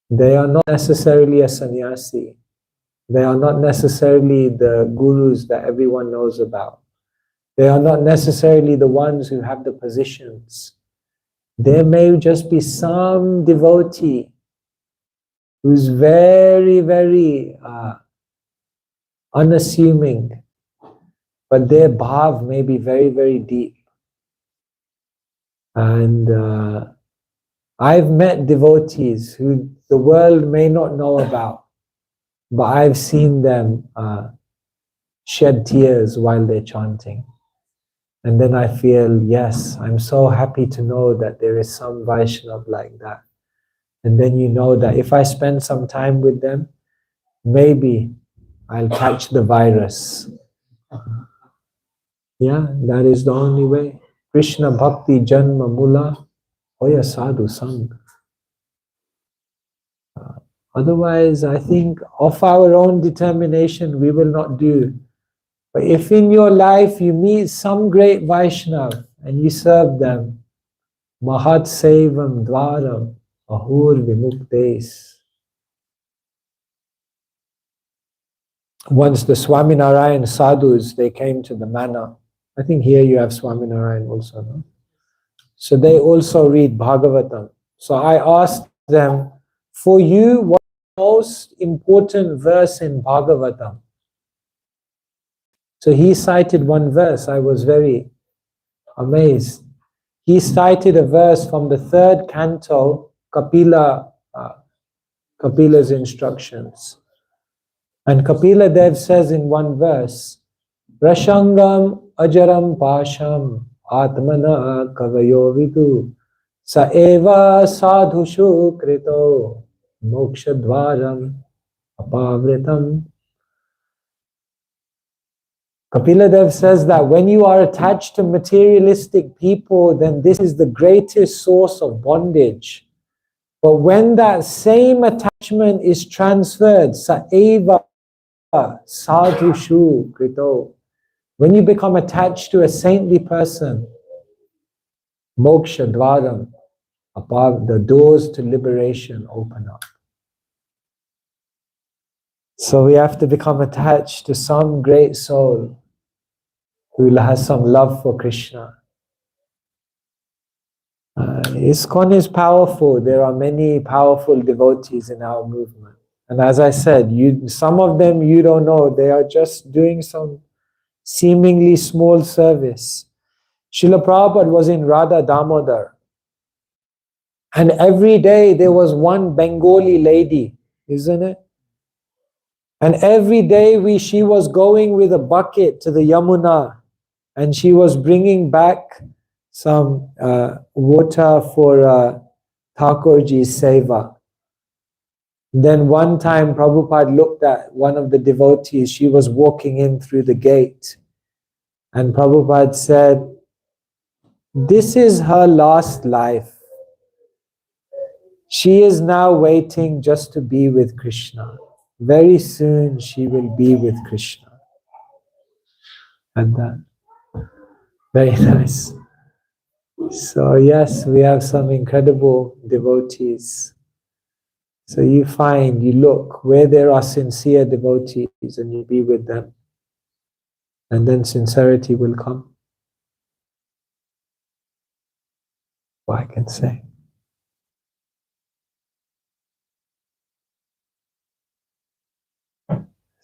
They are not necessarily a sannyasi. They are not necessarily the gurus that everyone knows about. They are not necessarily the ones who have the positions. There may just be some devotee who's very, very unassuming, but their bhav may be very, very deep. And I've met devotees who the world may not know about, but I've seen them shed tears while they're chanting. And then I feel, yes, I'm so happy to know that there is some Vaishnava like that. And then you know that if I spend some time with them, maybe I'll catch the virus. Yeah, that is the only way. Krishna Bhakti Janma Mula Hoya Sadhu Sang. Otherwise, I think of our own determination, we will not do. But if in your life you meet some great Vaishnava and you serve them, Mahat Sevam Dvaram Ahur Vimuktes. Once the Swaminarayan sadhus, they came to the manor. I think here you have Swaminarayan also, no? So they also read Bhagavatam. So I asked them, for you, what is the most important verse in Bhagavatam? So he cited one verse. I was very amazed. He cited a verse from the 3rd canto, Kapila's instructions. And Kapila Dev says in one verse, Rashangam ajaram pasham atmana kavayo vidu sa eva sadhushu krito mokshadvaram apavritam. Kapila Dev says that when you are attached to materialistic people, then this is the greatest source of bondage. But when that same attachment is transferred, saeva sadhushu krito, when you become attached to a saintly person, moksha dvaram, above the doors to liberation open up. So we have to become attached to some great soul who has some love for Krishna. ISKCON is powerful. There are many powerful devotees in our movement. And as I said, some of them you don't know. They are just doing some seemingly small service. Srila Prabhupada was in Radha Damodar. And every day there was one Bengali lady, isn't it? And every day she was going with a bucket to the Yamuna and she was bringing back some water for Thakurji's seva. Then one time Prabhupada looked at one of the devotees, she was walking in through the gate. And Prabhupada said, this is her last life. She is now waiting just to be with Krishna. Very soon she will be with Krishna. And that. Very nice. So yes, we have some incredible devotees. So you find, you look where there are sincere devotees and you be with them. And then sincerity will come. What I can say.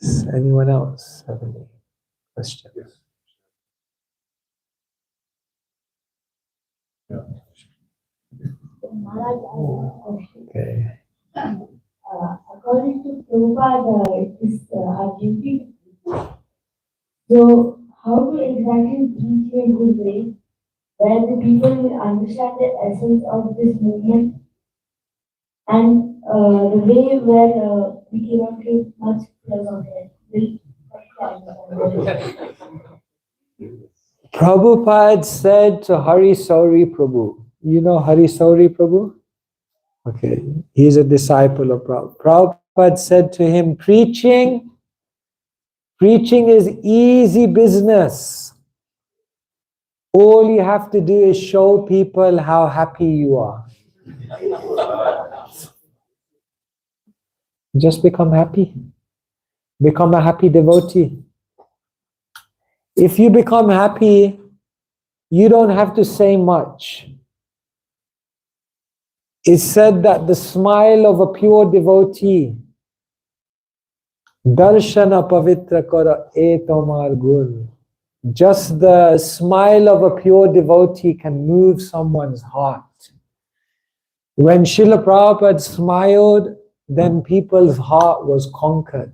Does anyone else have any questions? Maharaj, I have a question. Okay. According to Prabhupada, it is our duty. So, how to exactly teach in a good way where the people will understand the essence of this movement and the way where we cannot give much plus on it. Prabhupada said to Hari Sauri Prabhu. You know Hari Sauri Prabhu? Okay, he's a disciple of Prabhupada. Prabhupada said to him, preaching is easy business. All you have to do is show people how happy you are. Just become happy. Become a happy devotee. If you become happy, you don't have to say much. It's said that the smile of a pure devotee, darshana pavitra kara e tomar gun, just the smile of a pure devotee can move someone's heart. When Srila Prabhupada smiled, then people's heart was conquered.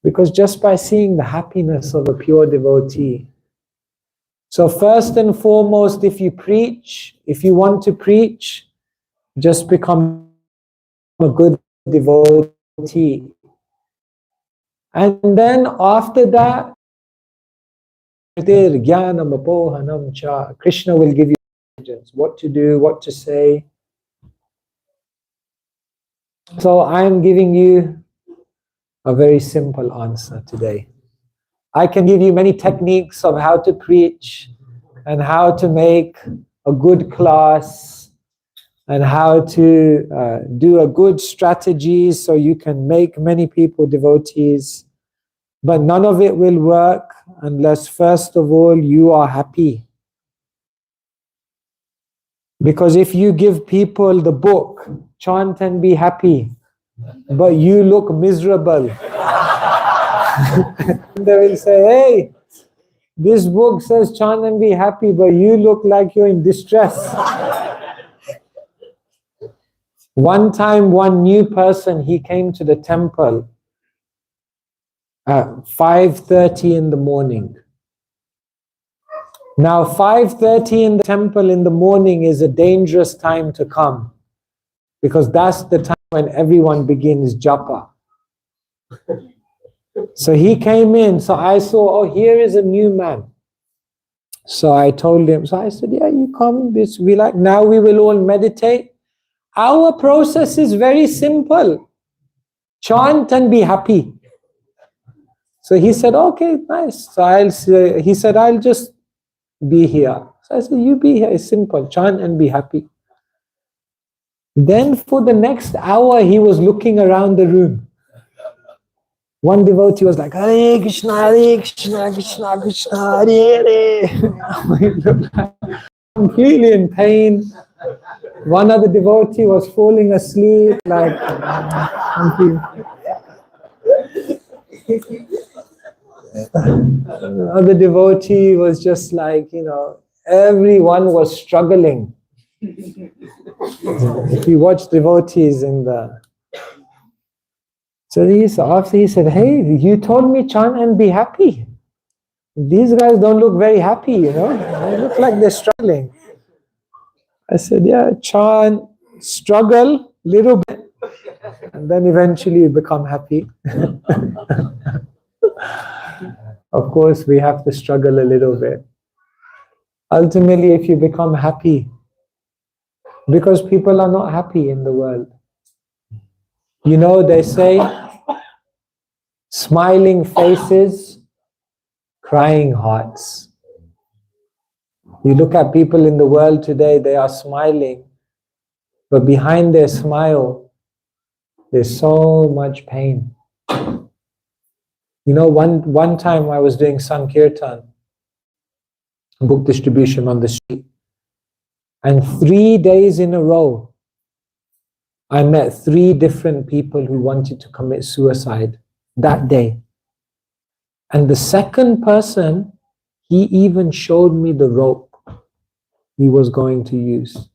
Because just by seeing the happiness of a pure devotee. So first and foremost, if you want to preach, just become a good devotee. And then after that, Krishna will give you instructions, what to do, what to say. So I'm giving you a very simple answer today. I can give you many techniques of how to preach and how to make a good class and how to do a good strategy so you can make many people devotees. But none of it will work unless first of all you are happy. Because if you give people the book, chant and be happy, but you look miserable, they will say, hey, this book says chant and be happy, but you look like you're in distress. One time, one new person, he came to the temple at 5:30 in the morning. Now, 5:30 in the temple in the morning is a dangerous time to come, because that's the time when everyone begins japa. So he came in, so I saw, oh, here is a new man. So I told him, so I said, yeah, you come, now we will all meditate. Our process is very simple. Chant and be happy. So he said, okay, nice. So he said, I'll just be here. So I said, you be here, it's simple. Chant and be happy. Then for the next hour, he was looking around the room. One devotee was like, Hare Krishna, Krishna Krishna, Hare Hare. He looked like completely in pain. One other devotee was falling asleep, like other devotee was just like, everyone was struggling. If you watch devotees in the... So after he said, hey, you told me chant and be happy. These guys don't look very happy, They look like they're struggling. I said, yeah, chant, struggle, little bit, and then eventually you become happy. Of course, we have to struggle a little bit. Ultimately, if you become happy, because people are not happy in the world. You know, they say, smiling faces, crying hearts. You look at people in the world today, they are smiling, but behind their smile, there's so much pain. You know, one time I was doing Sankirtan, book distribution on the street, and 3 days in a row, I met 3 different people who wanted to commit suicide that day. And the second person, he even showed me the rope he was going to use.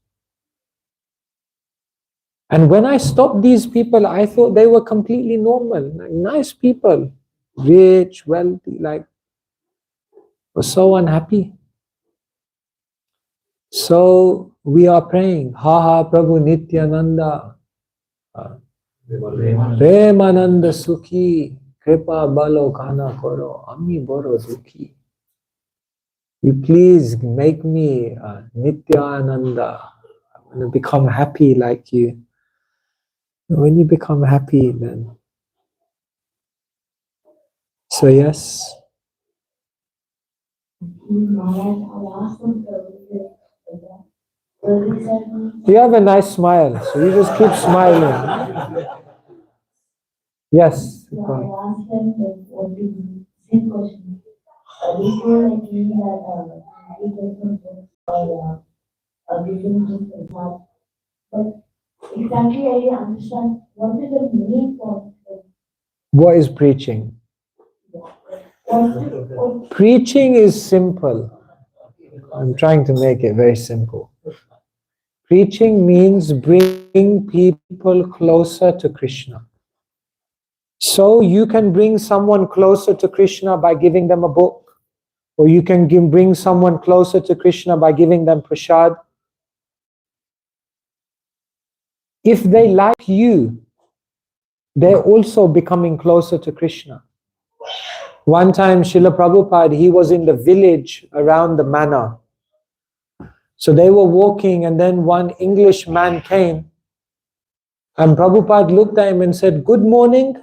And when I stopped these people, I thought they were completely normal, like nice people, rich, wealthy, like, were so unhappy. So we are praying, Ha ha Prabhu Nityananda, Premananda Sukhi, Kripa Balo Kana Koro, Ami Boro Sukhi. You please make me Nityananda. I want to become happy like you. When you become happy, then. So yes. You have a nice smile, so you just keep smiling. Yes. Exactly, I understand what is the meaning for What is preaching? Preaching is simple. I'm trying to make it very simple. Preaching means bringing people closer to Krishna. So you can bring someone closer to Krishna by giving them a book, or you can bring someone closer to Krishna by giving them prasad. If they like you, they're also becoming closer to Krishna. One time, Srila Prabhupada, he was in the village around the manor. So they were walking, and then one English man came, and Prabhupada looked at him and said, "Good morning."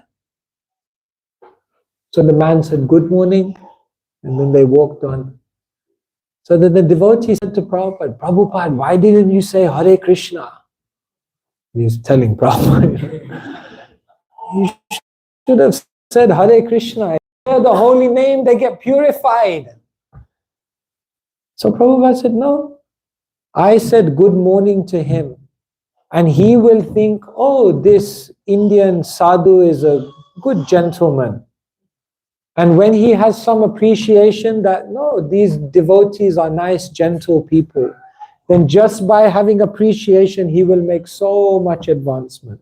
So the man said, "Good morning," and then they walked on. So then the devotee said to Prabhupada, "Prabhupada, why didn't you say Hare Krishna?" He's telling Prabhupada, "You should have said Hare Krishna. The holy name, they get purified." So Prabhupada said, "No, I said good morning to him, and he will think, oh, this Indian sadhu is a good gentleman. And when he has some appreciation that, no, these devotees are nice, gentle people, then just by having appreciation, he will make so much advancement."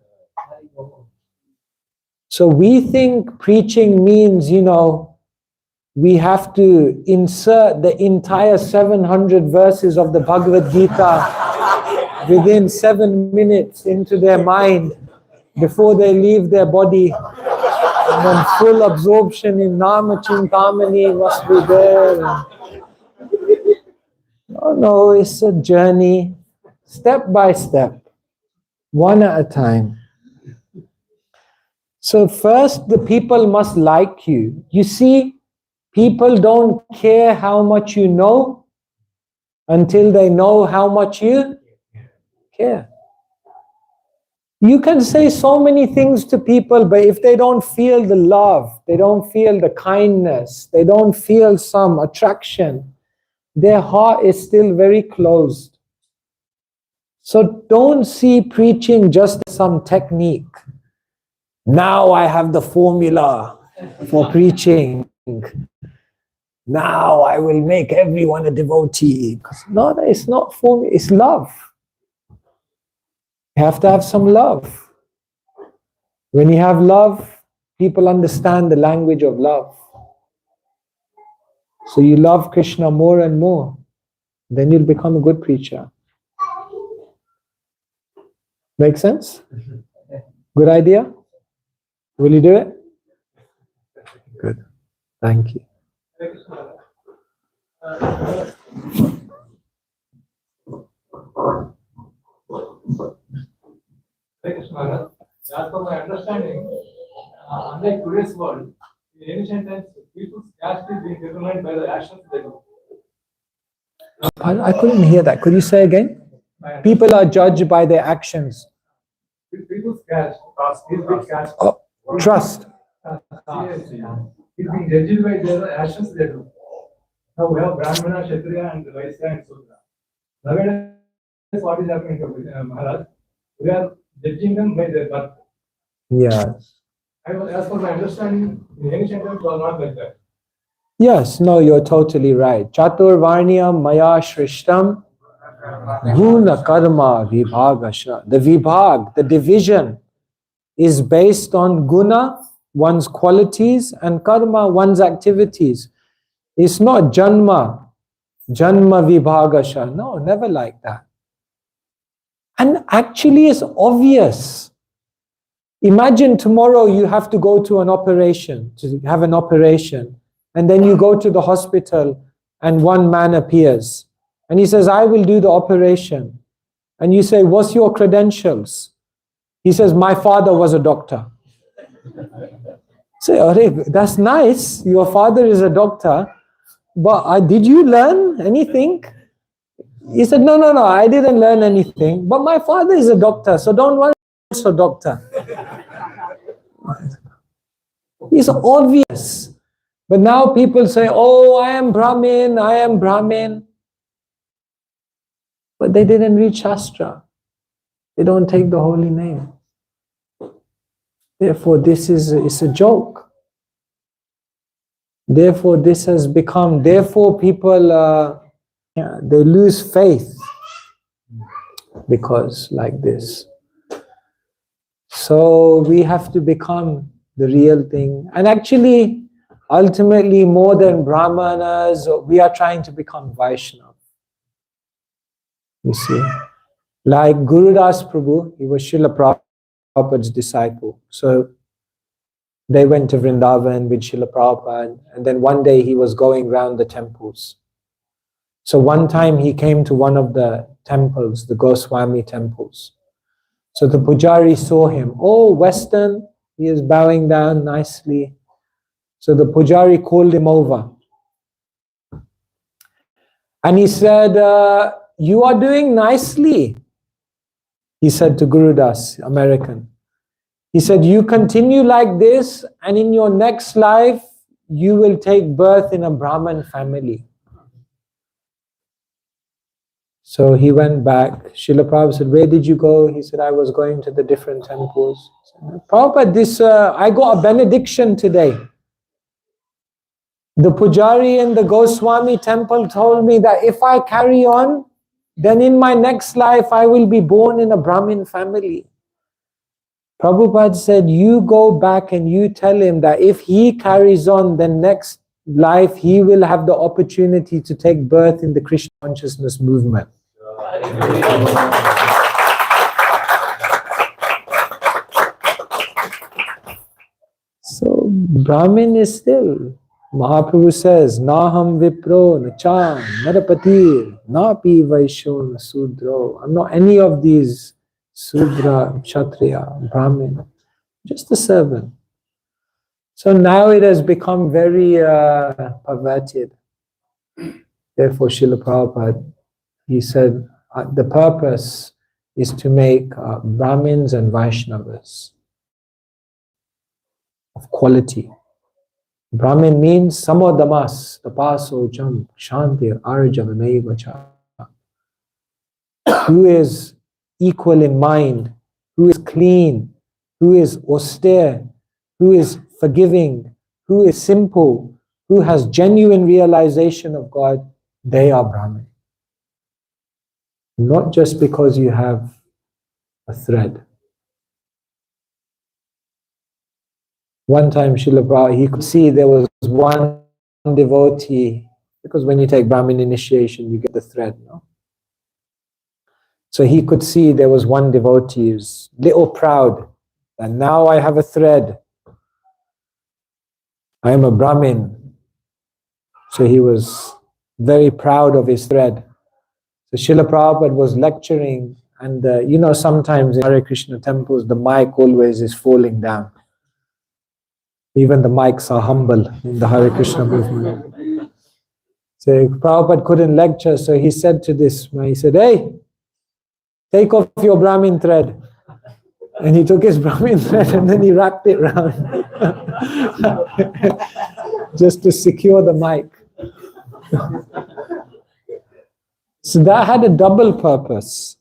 So we think preaching means, we have to insert the entire 700 verses of the Bhagavad Gita within 7 minutes into their mind before they leave their body. And then full absorption in Nama Chintamani must be there. No, it's a journey, step by step, one at a time. So first, the people must like you. You see, people don't care how much you know until they know how much you care. You can say so many things to people, but if they don't feel the love, they don't feel the kindness, they don't feel some attraction, their heart is still very closed. So don't see preaching just as some technique. Now I have the formula for preaching. Now I will make everyone a devotee. No, it's not formula, it's love. You have to have some love. When you have love, people understand the language of love. So you love Krishna more and more, then you'll become a good preacher. Make sense? Good idea? Will you do it? Good. Thank you. As per my understanding, unlike today's world, in ancient times, people's caste is being determined by the actions they do. I couldn't hear that. Could you say again? People are judged by their actions. People's caste is being caste. Oh, trust. Is being judged by their actions they do. Now we have Brahmana, Kshatriya, and Vaishya and Sudra. Nowadays, what is happening to Maharaj? We are judging them by their birth. Yes. As per my understanding, in ancient times, it was not like that. Yes, no, you're totally right. Chatur Varnyam Maya Shrishtam Guna Karma Vibhagasha. The Vibhag, the division, is based on guna, one's qualities, and karma, one's activities. It's not Janma Vibhagasha. No, never like that. And actually, it's obvious. Imagine tomorrow you have to go to an operation, to have an operation, and then you go to the hospital and one man appears and he says, I will do the operation. And you say, what's your credentials? He says, my father was a doctor. Say, that's nice. Your father is a doctor, but did you learn anything? He said, no, I didn't learn anything, but my father is a doctor, so don't worry, he's a doctor. It's obvious. But now people say, oh, I am Brahmin. But they didn't read Shastra. They don't take the holy name. Therefore, it's a joke. Therefore, this has become, people, they lose faith because like this. So we have to become the real thing. And actually, ultimately, more than Brahmanas, we are trying to become Vaishnava. You see, like Gurudas Prabhu, he was Srila Prabhupada's disciple. So they went to Vrindavan with Srila Prabhupada, and then one day he was going around the temples. So one time he came to one of the temples, the Goswami temples. So the pujari saw him. Oh, Western, he is bowing down nicely. So the pujari called him over. And he said, you are doing nicely. He said to Gurudas, American. He said, you continue like this, and in your next life, you will take birth in a Brahmin family. So he went back. Srila Prabhupada said, where did you go? He said, I was going to the different temples. Said, Prabhupada, I got a benediction today. The Pujari in the Goswami temple told me that if I carry on, then in my next life I will be born in a Brahmin family. Prabhupada said, you go back and you tell him that if he carries on, then next life he will have the opportunity to take birth in the Krishna consciousness movement. So Brahmin is still, Mahaprabhu says, Naham Vipro, Nacham, Narapatir, Napi Vaishyo, Sudro. I'm not any of these Sudra, Kshatriya, Brahmin, just a servant. So now it has become very perverted. Therefore, Srila Prabhupada, he said, the purpose is to make Brahmins and Vaishnavas of quality. Brahmin means Samodamas, Tapaso Jam, Shantir, Arjam, Naivacha. Who is equal in mind, who is clean, who is austere, who is forgiving, who is simple, who has genuine realization of God, they are Brahmin. Not just because you have a thread. One time Srila Prabhupada, he could see there was one devotee, because when you take Brahmin initiation, you get the thread, no? So he could see there was one devotee who's little proud. And now I have a thread. I am a Brahmin. So he was very proud of his thread. So Srila Prabhupada was lecturing, and you know, sometimes in Hare Krishna temples, the mic always is falling down. Even the mics are humble in the Hare Krishna movement. So Prabhupada couldn't lecture, so he said to this man, he said, hey, take off your Brahmin thread. And he took his Brahmin thread and then he wrapped it around just to secure the mic. So that had a double purpose.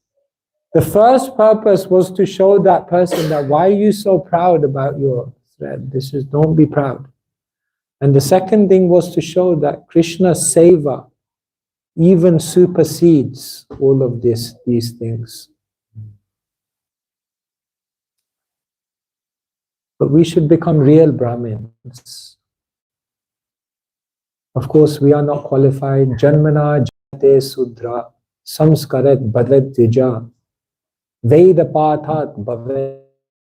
The first purpose was to show that person that why are you so proud about your thread? Don't be proud. And the second thing was to show that Krishna's seva even supersedes all of these things. But we should become real Brahmins. Of course, we are not qualified. Janmana jate sudra samskarat bhavet dvija veda pathat bhavet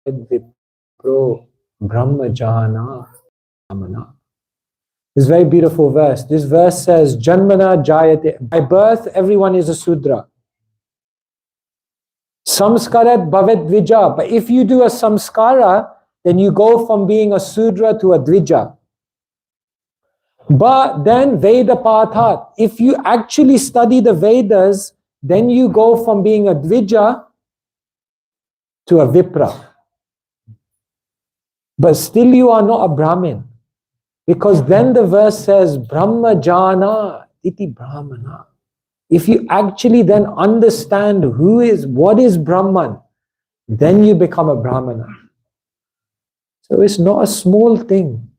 vipro brahma jana amana. This very beautiful verse. This verse says, Janmana jayate. By birth, everyone is a Sudra. Samskarat bhavet dvija. But if you do a samskara, then you go from being a Sudra to a Dvija. But then Veda Pathat. If you actually study the Vedas, then you go from being a Dvija to a Vipra. But still you are not a Brahmin. Because then the verse says, Brahma jana iti brahmana. If you actually then understand what is Brahman, then you become a Brahmana. So it's not a small thing.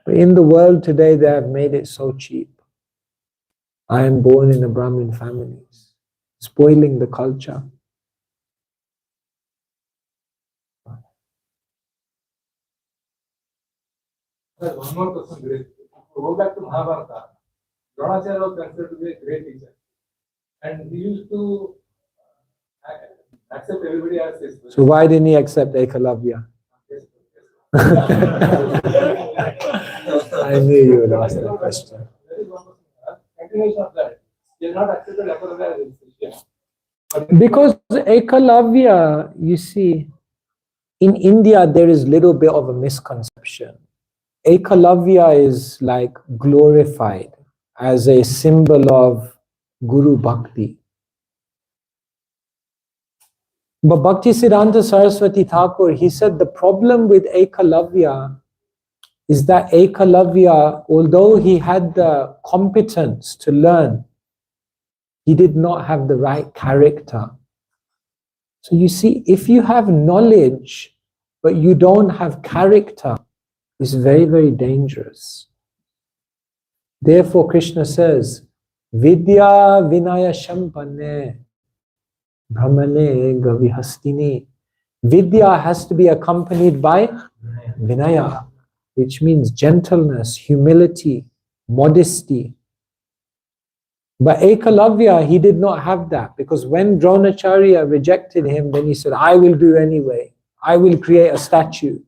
But in the world today, they have made it so cheap. I am born in a Brahmin family. Spoiling the culture. One more question, great. Go back to Mahabharata. Dronacharya was considered to be a great teacher. And he used to accept everybody as his. So why didn't he accept Ekalavya? I knew you would ask that question. There is one more continuation of that. He has not accepted Ekalavya as his teacher. Because Ekalavya, you see, in India there is little bit of a misconception. Ekalavya is like glorified as a symbol of Guru Bhakti. But Bhaktisiddhanta Saraswati Thakur, he said the problem with Ekalavya is that Ekalavya, although he had the competence to learn, he did not have the right character. So you see, if you have knowledge, but you don't have character, it's very, very dangerous. Therefore, Krishna says, Vidya Vinaya Shampanne Brahmane Gavihastini. Vidya has to be accompanied by Vinaya, which means gentleness, humility, modesty. But Ekalavya, he did not have that, because when Dronacharya rejected him, then he said, I will do anyway. I will create a statue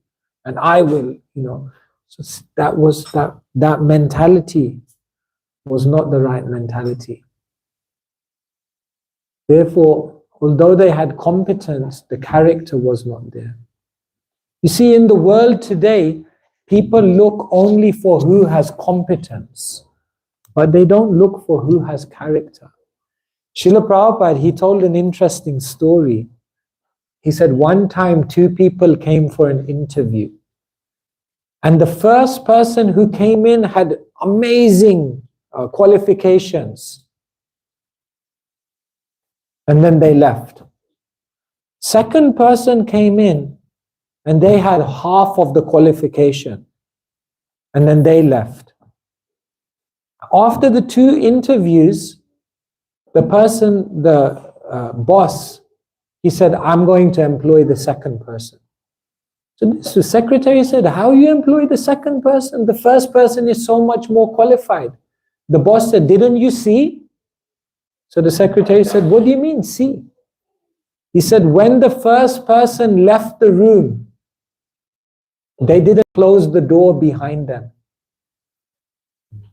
and I will, So that mentality was not the right mentality. Therefore, although they had competence, the character was not there. You see, in the world today, people look only for who has competence, but they don't look for who has character. Srila Prabhupada, he told an interesting story. He said one time 2 people came for an interview. And the first person who came in had amazing qualifications. And then they left. Second person came in and they had half of the qualification. And then they left. After the 2 interviews, the boss, he said, I'm going to employ the second person. So the secretary said, how you employ the second person? The first person is so much more qualified. The boss said, didn't you see? So the secretary said, what do you mean, see? He said, when the first person left the room, they didn't close the door behind them.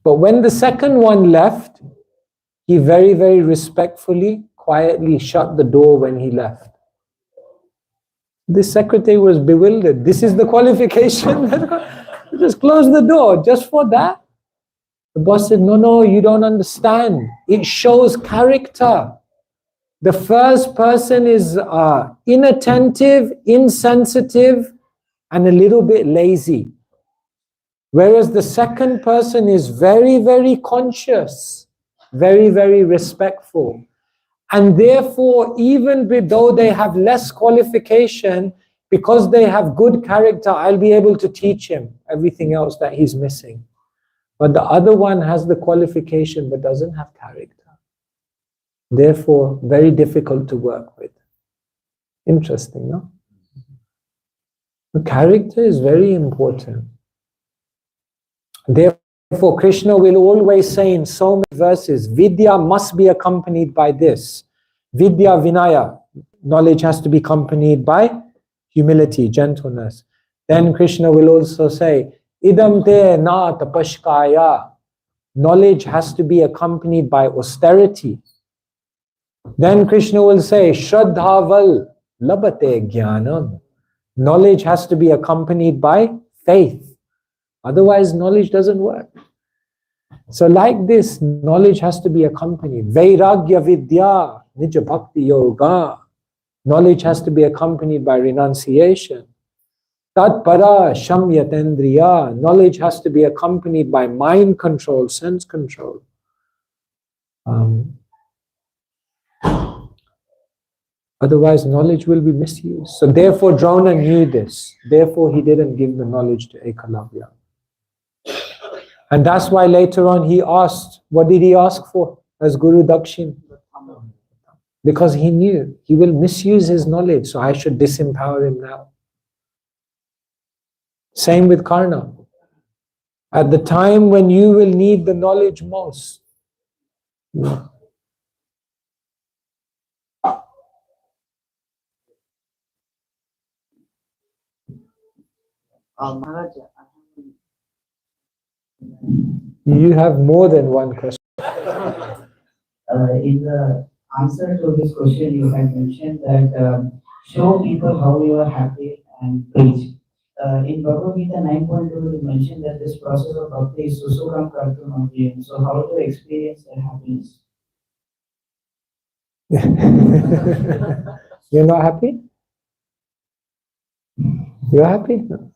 But when the second one left, he very, very respectfully, quietly shut the door when he left. The secretary was bewildered. This is the qualification? Just close the door, just for that? The boss said, no, you don't understand. It shows character. The first person is inattentive, insensitive, and a little bit lazy. Whereas the second person is very, very conscious, very, very respectful. And therefore, even though they have less qualification, because they have good character, I'll be able to teach him everything else that he's missing. But the other one has the qualification but doesn't have character. Therefore, very difficult to work with. Interesting, no? The character is very important. Therefore, Krishna will always say in so many verses, Vidya must be accompanied by this. Vidya Vinaya, knowledge has to be accompanied by humility, gentleness. Then Krishna will also say, Idam te na tapashkaya. Knowledge has to be accompanied by austerity. Then Krishna will say, Shraddhaval labate jnanam. Knowledge has to be accompanied by faith. Otherwise, knowledge doesn't work. So like this, knowledge has to be accompanied. Vairagya vidya, nija bhakti yoga. Knowledge has to be accompanied by renunciation. Tatpara shamyatendriya. Knowledge has to be accompanied by mind control, sense control. Otherwise, knowledge will be misused. So therefore, Drona knew this. Therefore, he didn't give the knowledge to Ekalavya. And that's why later on he asked, what did he ask for as Guru Dakshin? Because he knew he will misuse his knowledge, so I should disempower him now. Same with Karna. At the time when you will need the knowledge most. Maharaj, You have more than one question. In the answer to this question, you had mentioned that show people how you are happy and preach. In Bhagavad Gita 9.2, you mentioned that this process of bhakti is susukam kartum aviyam. So how to experience that happiness? You're not happy? You're happy? No.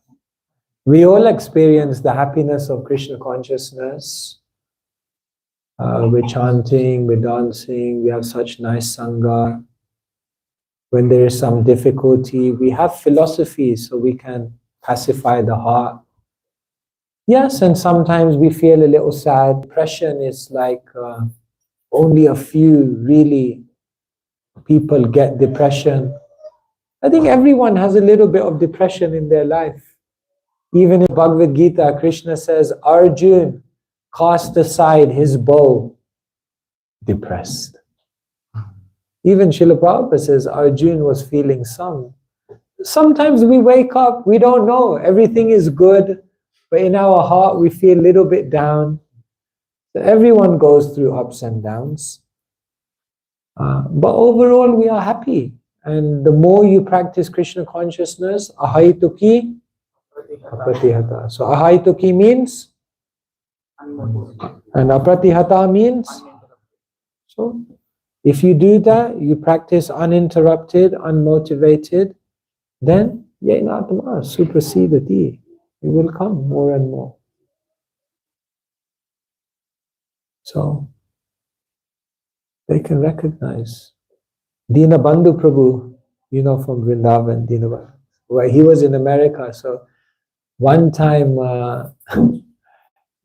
We all experience the happiness of Krishna consciousness. We're chanting, we're dancing, we have such nice sangha. When there is some difficulty, we have philosophy so we can pacify the heart. Yes, and sometimes we feel a little sad. Depression is like only a few really people get depression. I think everyone has a little bit of depression in their life. Even in Bhagavad Gita, Krishna says, Arjun cast aside his bow, depressed. Even Srila Prabhupada says Arjun was feeling some. Sometimes we wake up, we don't know, everything is good, but in our heart we feel a little bit down. So everyone goes through ups and downs. But overall we are happy. And the more you practice Krishna consciousness, ahaituki, apratihata. So ahaituki means, and apratihata means, so if you do that, you practice uninterrupted, unmotivated, then yenatma suprasidati. It will come more and more. So they can recognize. Dinabandhu Prabhu, you know, from Vrindavan, Dinabandhu. Well, he was in America, so one time all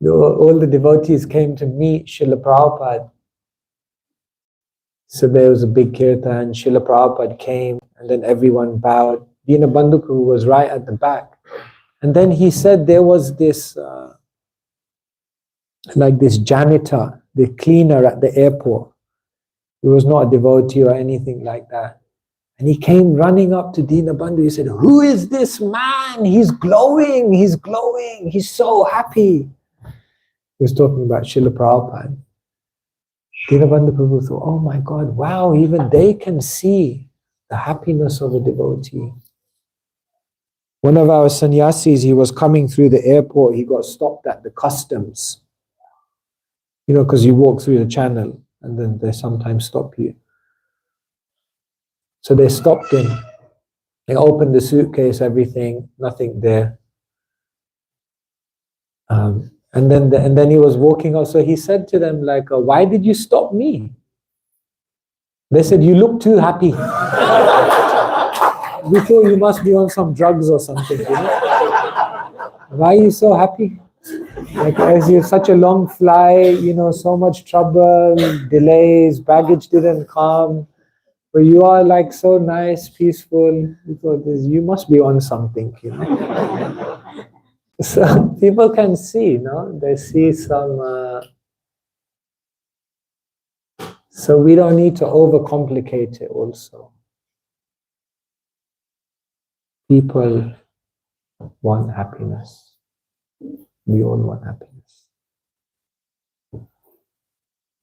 the devotees came to meet Srila Prabhupada. So there was a big kirtan, Srila Prabhupada came, and then everyone bowed. Dinabandhu Prabhu was right at the back. And then he said there was this, like this janitor, the cleaner at the airport. He was not a devotee or anything like that. And he came running up to Dinabandhu. He said, "Who is this man? He's glowing, he's so happy." He was talking about Srila Prabhupada. Dinabandhu Prabhu thought, "Oh my God, wow, even they can see the happiness of a devotee." One of our sannyasis, he was coming through the airport, he got stopped at the customs. You know, because you walk through the channel and then they sometimes stop you. So they stopped him. They opened the suitcase, everything, nothing there. And then he was walking out. So he said to them, like, "Why did you stop me?" They said, "You look too happy." We thought you must be on some drugs or something. You know? Why are you so happy? Like, as you have such a long flight, you know, so much trouble, delays, baggage didn't come. But you are like so nice, peaceful. We thought you must be on something, you know. So people can see, you know, they see some. So we don't need to overcomplicate it also. People want happiness. We all want happiness.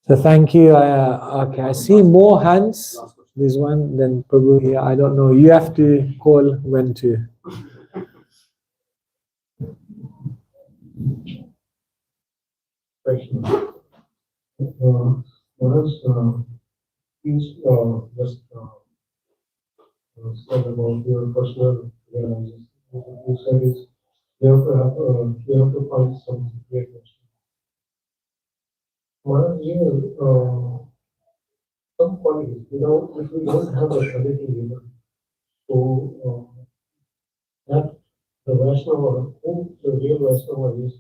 So thank you. Okay, I see more hands. This one, then Prabhu here. I don't know. You have to call when to. Please just said about your personal realization. You said is you have to find some greatness. Maharaj, some qualities, if we don't have a quality level, so that the Vaishnava, who the real Vaishnava is,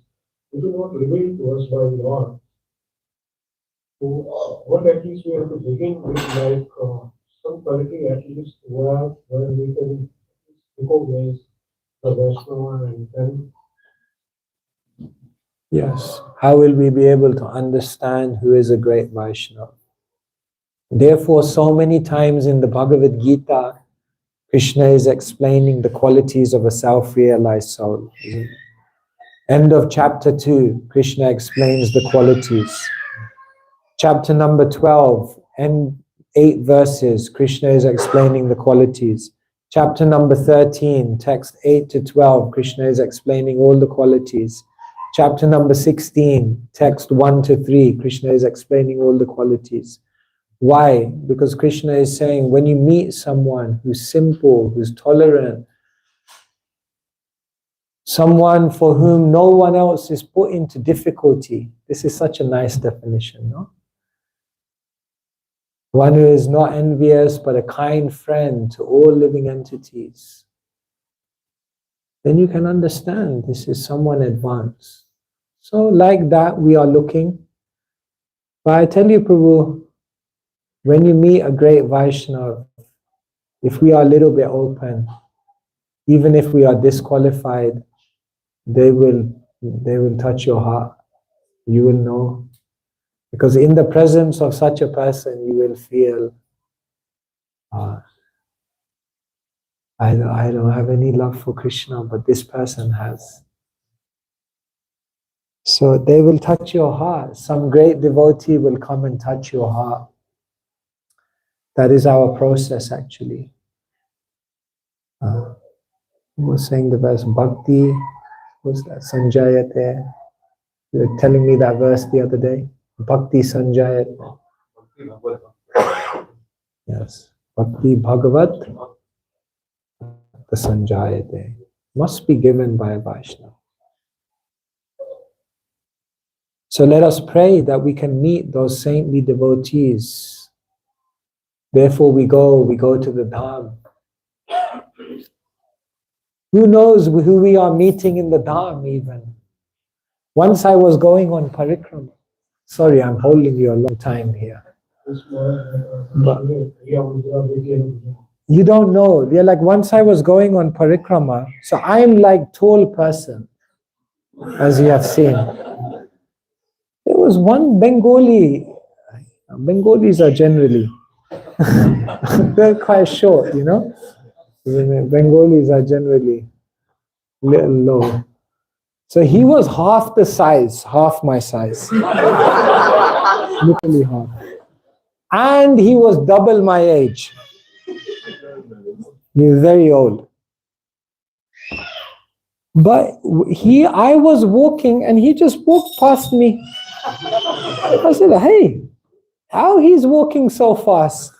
it will not reveal to us by Lord. So what at least we have to begin with, like some quality at least where we can recognize the Vaishnava and then. Yes. How will we be able to understand who is a great Vaishnava? Therefore, so many times in the Bhagavad Gita, Krishna is explaining the qualities of a self-realized soul. End of chapter 2, Krishna explains the qualities. Chapter number 12, and 8 verses, Krishna is explaining the qualities. Chapter number 13, text 8 to 12, Krishna is explaining all the qualities. Chapter number 16, text 1 to 3, Krishna is explaining all the qualities. Why? Because Krishna is saying, when you meet someone who's simple, who's tolerant, someone for whom no one else is put into difficulty, this is such a nice definition, no? One who is not envious, but a kind friend to all living entities. Then you can understand this is someone advanced. So like that, we are looking. But I tell you, Prabhu, when you meet a great Vaishnava, if we are a little bit open, even if we are disqualified, they will touch your heart. You will know. Because in the presence of such a person, you will feel, I don't have any love for Krishna, but this person has. So they will touch your heart. Some great devotee will come and touch your heart. That is our process, actually. Who was saying the verse, Bhakti, was that Sanjayate? You were telling me that verse the other day. Bhakti Sanjayate. Yes. Bhakti Bhagavat the Sanjayate. Must be given by a Vaishnava. So let us pray that we can meet those saintly devotees. Therefore we go to the Dham. Who knows who we are meeting in the Dham even. Once I was going on Parikrama. Sorry, I'm holding you a long time here. But you don't know. They're like, once I was going on Parikrama, so I'm like tall person, as you have seen. There was one Bengali. Bengalis are generally They're quite short, you know. Bengalis are generally little low. So he was half the size, half my size. Literally half. And he was double my age. He was very old. But I was walking and he just walked past me. I said, hey, how he's walking so fast?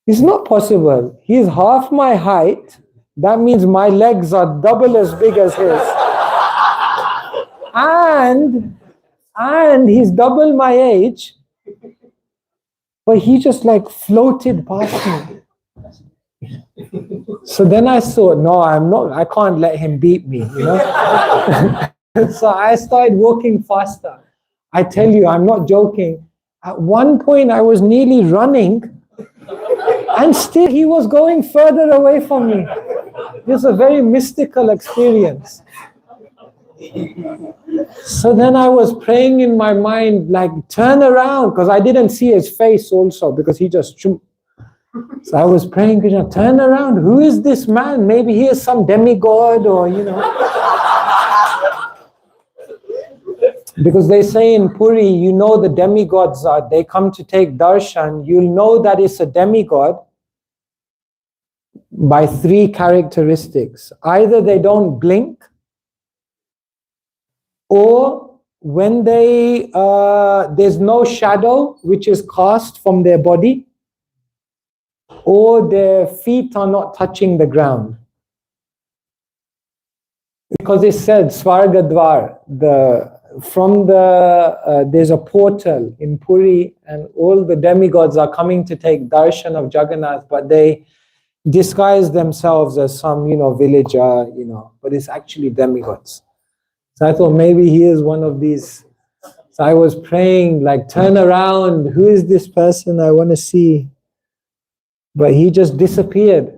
It's not possible. He's half my height. That means my legs are double as big as his. And he's double my age. But he just like floated past me. So then I thought, no, I can't let him beat me, you know. So I started walking faster. I tell you, I'm not joking. At one point I was nearly running and still he was going further away from me. It was a very mystical experience. So then I was praying in my mind, like, turn around, because I didn't see his face also, because he just shoot. So I was praying, Krishna, turn around. Who is this man? Maybe he is some demigod or, you know. Because they say in Puri, you know the demigods are, they come to take darshan. You'll know that it's a demigod by 3 characteristics. Either they don't blink, or when there's no shadow which is cast from their body, or their feet are not touching the ground. Because it said, Svargadvar, there's a portal in Puri and all the demigods are coming to take darshan of Jagannath, but they disguise themselves as some, you know, villager, you know, but it's actually demigods. So I thought maybe he is one of these. So I was praying, like, turn around, who is this person? I want to see. But he just disappeared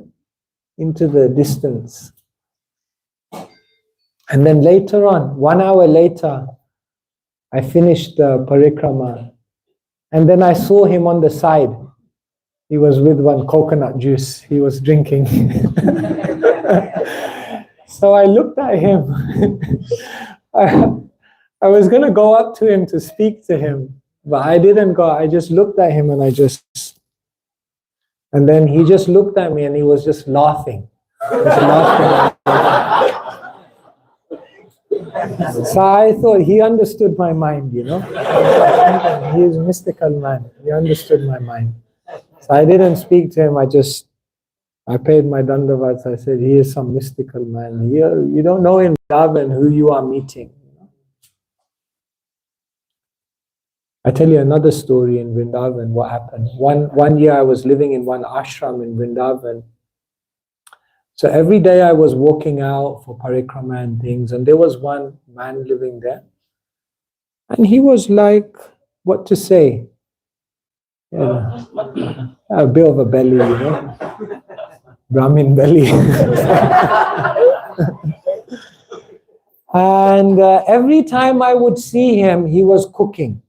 into the distance. And then later on, 1 hour later, I finished the parikrama. And then I saw him on the side. He was with one coconut juice he was drinking. So I looked at him. I was going to go up to him to speak to him, but I didn't go. I just looked at him and then he just looked at me and he was just laughing. So I thought he understood my mind, you know. He is a mystical man. He understood my mind. So I didn't speak to him. I paid my dandavats. I said, he is some mystical man. You don't know in Vrindavan who you are meeting. I tell you another story in Vrindavan, what happened. One year I was living in one ashram in Vrindavan. So every day I was walking out for parikrama and things, and there was one man living there. And he was like, what to say? Yeah, a bit of a belly, you know, Brahmin belly. And every time I would see him, he was cooking.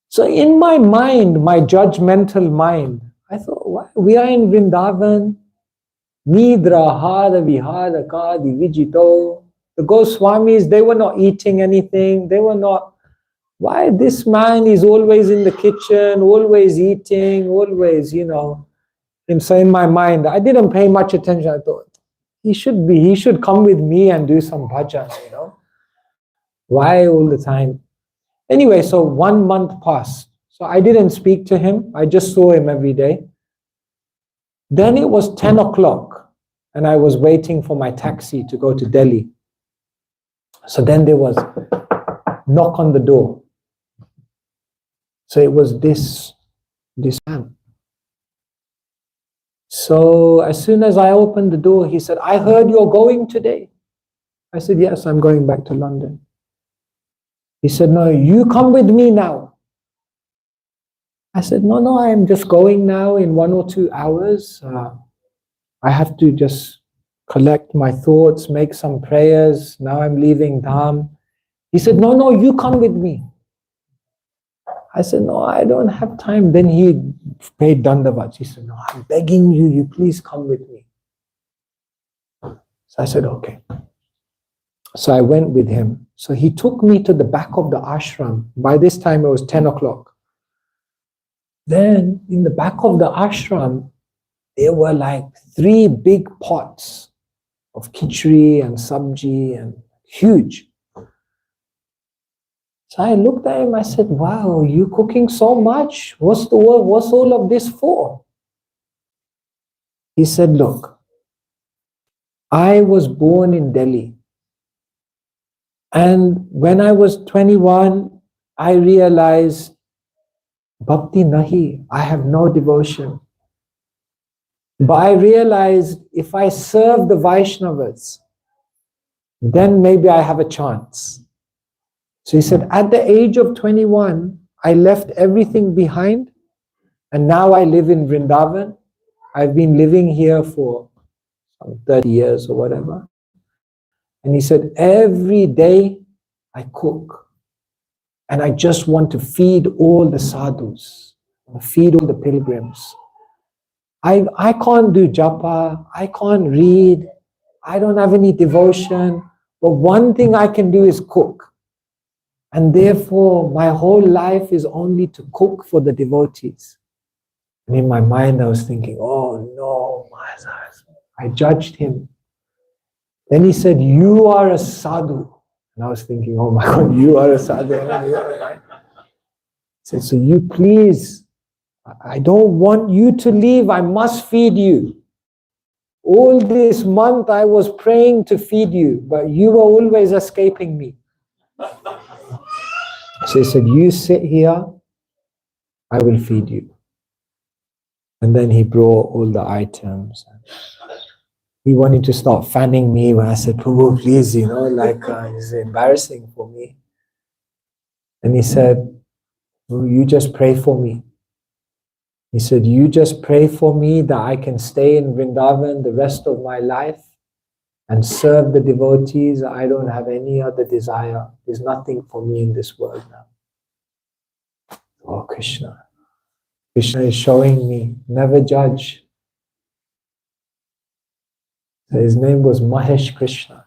So in my mind, my judgmental mind, I thought, what? We are in Vrindavan, Nidra Hara Vihara Kadi Vijito. The Goswamis, they were not eating anything. They were not. Why this man is always in the kitchen, always eating, always, you know. And so in my mind, I didn't pay much attention. I thought, he should come with me and do some bhajan, you know. Why all the time? Anyway, so 1 month passed. So I didn't speak to him. I just saw him every day. Then it was 10 o'clock and I was waiting for my taxi to go to Delhi. So then there was knock on the door. So it was this man. So as soon as I opened the door, he said, I heard you're going today. I said, yes, I'm going back to London. He said, no, you come with me now. I said, no, I'm just going now in 1 or 2 hours. I have to just collect my thoughts, make some prayers. Now I'm leaving Dham. He said, no, you come with me. I said, no, I don't have time. Then he paid Dandavat. He said, no, I'm begging you, you please come with me. So I said, okay. So I went with him. So he took me to the back of the ashram. By this time it was 10 o'clock. Then in the back of the ashram, there were like 3 big pots of khichdi and sabji and huge. So I looked at him, I said, wow, you cooking so much? What's all of this for? He said, look, I was born in Delhi. And when I was 21, I realized, bhakti nahi, I have no devotion. But I realized if I serve the Vaishnavas, then maybe I have a chance. So he said, at the age of 21, I left everything behind, and now I live in Vrindavan. I've been living here for 30 years or whatever. And he said, every day I cook, and I just want to feed all the sadhus, feed all the pilgrims. I can't do japa, I can't read, I don't have any devotion, but one thing I can do is cook. And therefore, my whole life is only to cook for the devotees. And in my mind, I was thinking, oh no, I judged him. Then he said, you are a sadhu. And I was thinking, oh my God, you are a sadhu. He said, so you please, I don't want you to leave, I must feed you. All this month I was praying to feed you, but you were always escaping me. So he said, you sit here, I will feed you. And then he brought all the items. He wanted to start fanning me when I said, Prabhu, please, it's embarrassing for me. And he said, you just pray for me. He said, you just pray for me that I can stay in Vrindavan the rest of my life and serve the devotees. I don't have any other desire. There's nothing for me in this world now. Oh, Krishna. Krishna is showing me, never judge. So his name was Mahesh Krishna.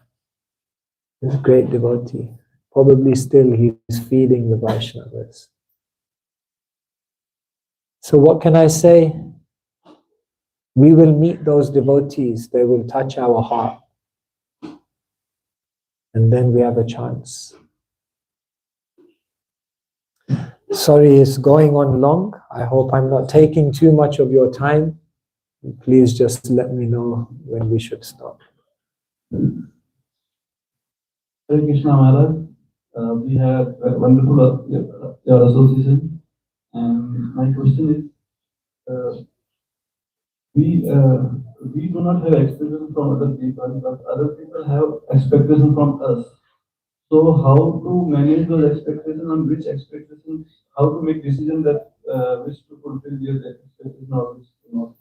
He's a great devotee. Probably still he's feeding the Vaishnavas. So what can I say? We will meet those devotees. They will touch our heart. And then we have a chance. Sorry, it's going on long. I hope I'm not taking too much of your time. Please just let me know when we should stop. Hare Krishna Maharaj, we have a wonderful your association. And my question is, we do not have expectations from other people, but other people have expectations from us. So how to manage those expectations and which expectations, how to make decision that which to fulfill their expectations or which to not.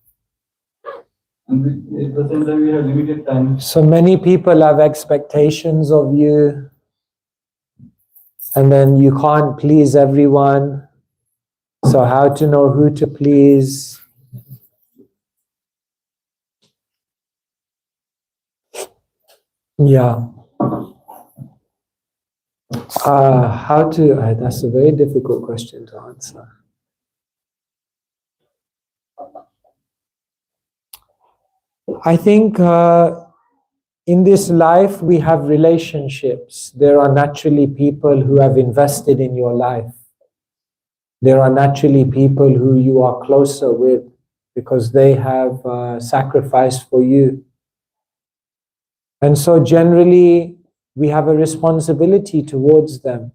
And at the same time we have limited time. So many people have expectations of you, and then you can't please everyone. So how to know who to please? Yeah. That's a very difficult question to answer. I think in this life we have relationships. There are naturally people who have invested in your life. There are naturally people who you are closer with because they have sacrificed for you. And so generally, we have a responsibility towards them.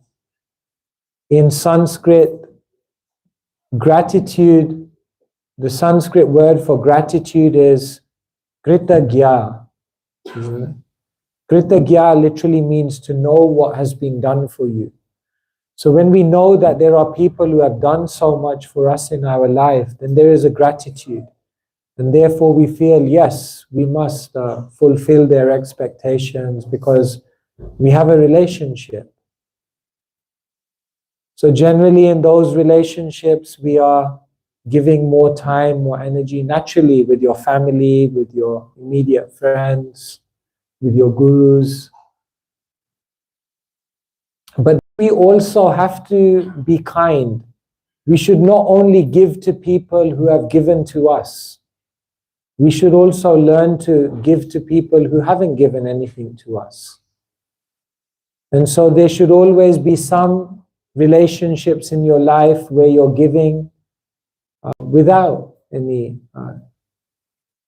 In Sanskrit, gratitude, the Sanskrit word for gratitude is kritagya. Kritagya literally means to know what has been done for you. So when we know that there are people who have done so much for us in our life, then there is a gratitude. And therefore we feel, yes, we must fulfill their expectations because we have a relationship. So generally in those relationships, we are giving more time, more energy naturally with your family, with your immediate friends, with your gurus. But we also have to be kind. We should not only give to people who have given to us. We should also learn to give to people who haven't given anything to us. And so there should always be some relationships in your life where you're giving without any,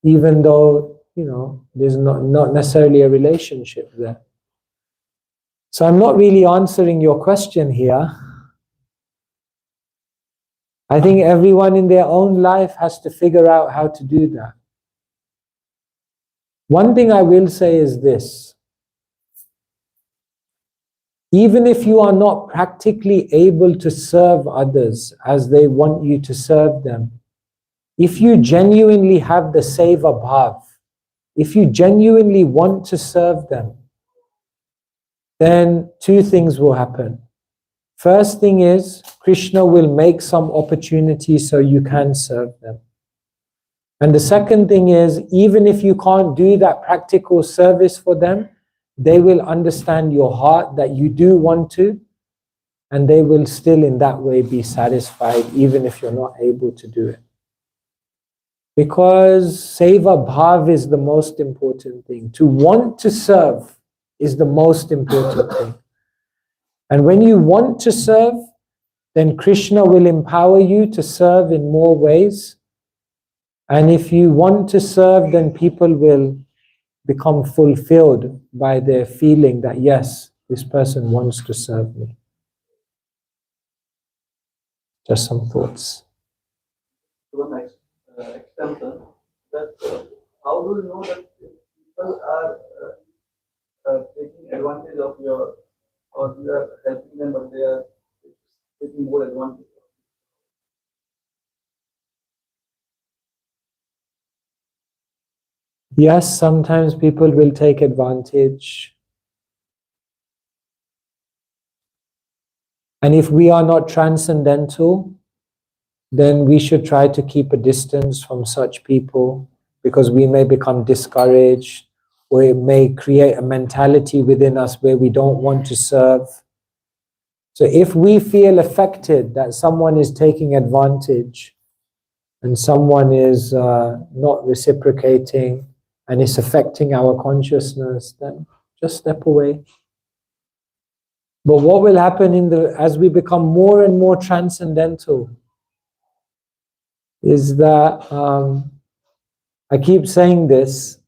even though, there's not necessarily a relationship there. So I'm not really answering your question here. I think everyone in their own life has to figure out how to do that. One thing I will say is this. Even if you are not practically able to serve others as they want you to serve them, if you genuinely have the seva bhav, if you genuinely want to serve them, then two things will happen. First thing is, Krishna will make some opportunity so you can serve them. And the second thing is, even if you can't do that practical service for them, they will understand your heart that you do want to, and they will still in that way be satisfied, even if you're not able to do it. Because seva bhav is the most important thing. To want to serve is the most important thing. And when you want to serve, then Krishna will empower you to serve in more ways. And if you want to serve, then people will become fulfilled by their feeling that, yes, this person wants to serve me. Just some thoughts. One example that how do you know that people are taking advantage of your, or you are helping them, but they are taking more advantage? Yes, sometimes people will take advantage. And if we are not transcendental, then we should try to keep a distance from such people, because we may become discouraged, or it may create a mentality within us where we don't want to serve. So if we feel affected that someone is taking advantage and someone is not reciprocating and it's affecting our consciousness, then just step away. But what will happen as we become more and more transcendental is that, I keep saying this,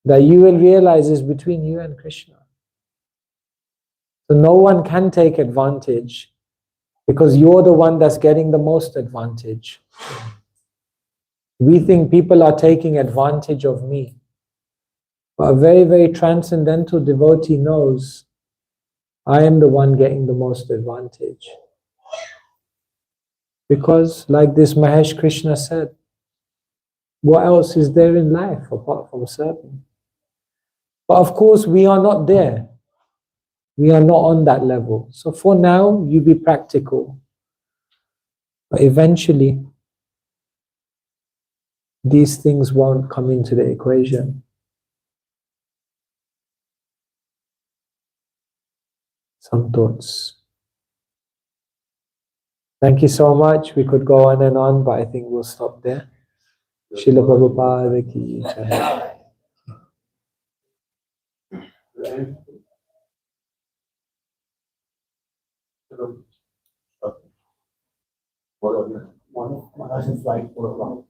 that you will realize is between you and Krishna. So no one can take advantage, because you're the one that's getting the most advantage. We think people are taking advantage of me. But a very, very transcendental devotee knows I am the one getting the most advantage. Because like this Mahesh Krishna said, what else is there in life apart from serving? But of course, we are not there. We are not on that level. So for now, you be practical. But eventually, these things won't come into the equation. Some thoughts. Thank you so much. We could go on and on, but I think we'll stop there. Srila Prabhupada ki jai. One of Maharaj's flight 4 o'clock.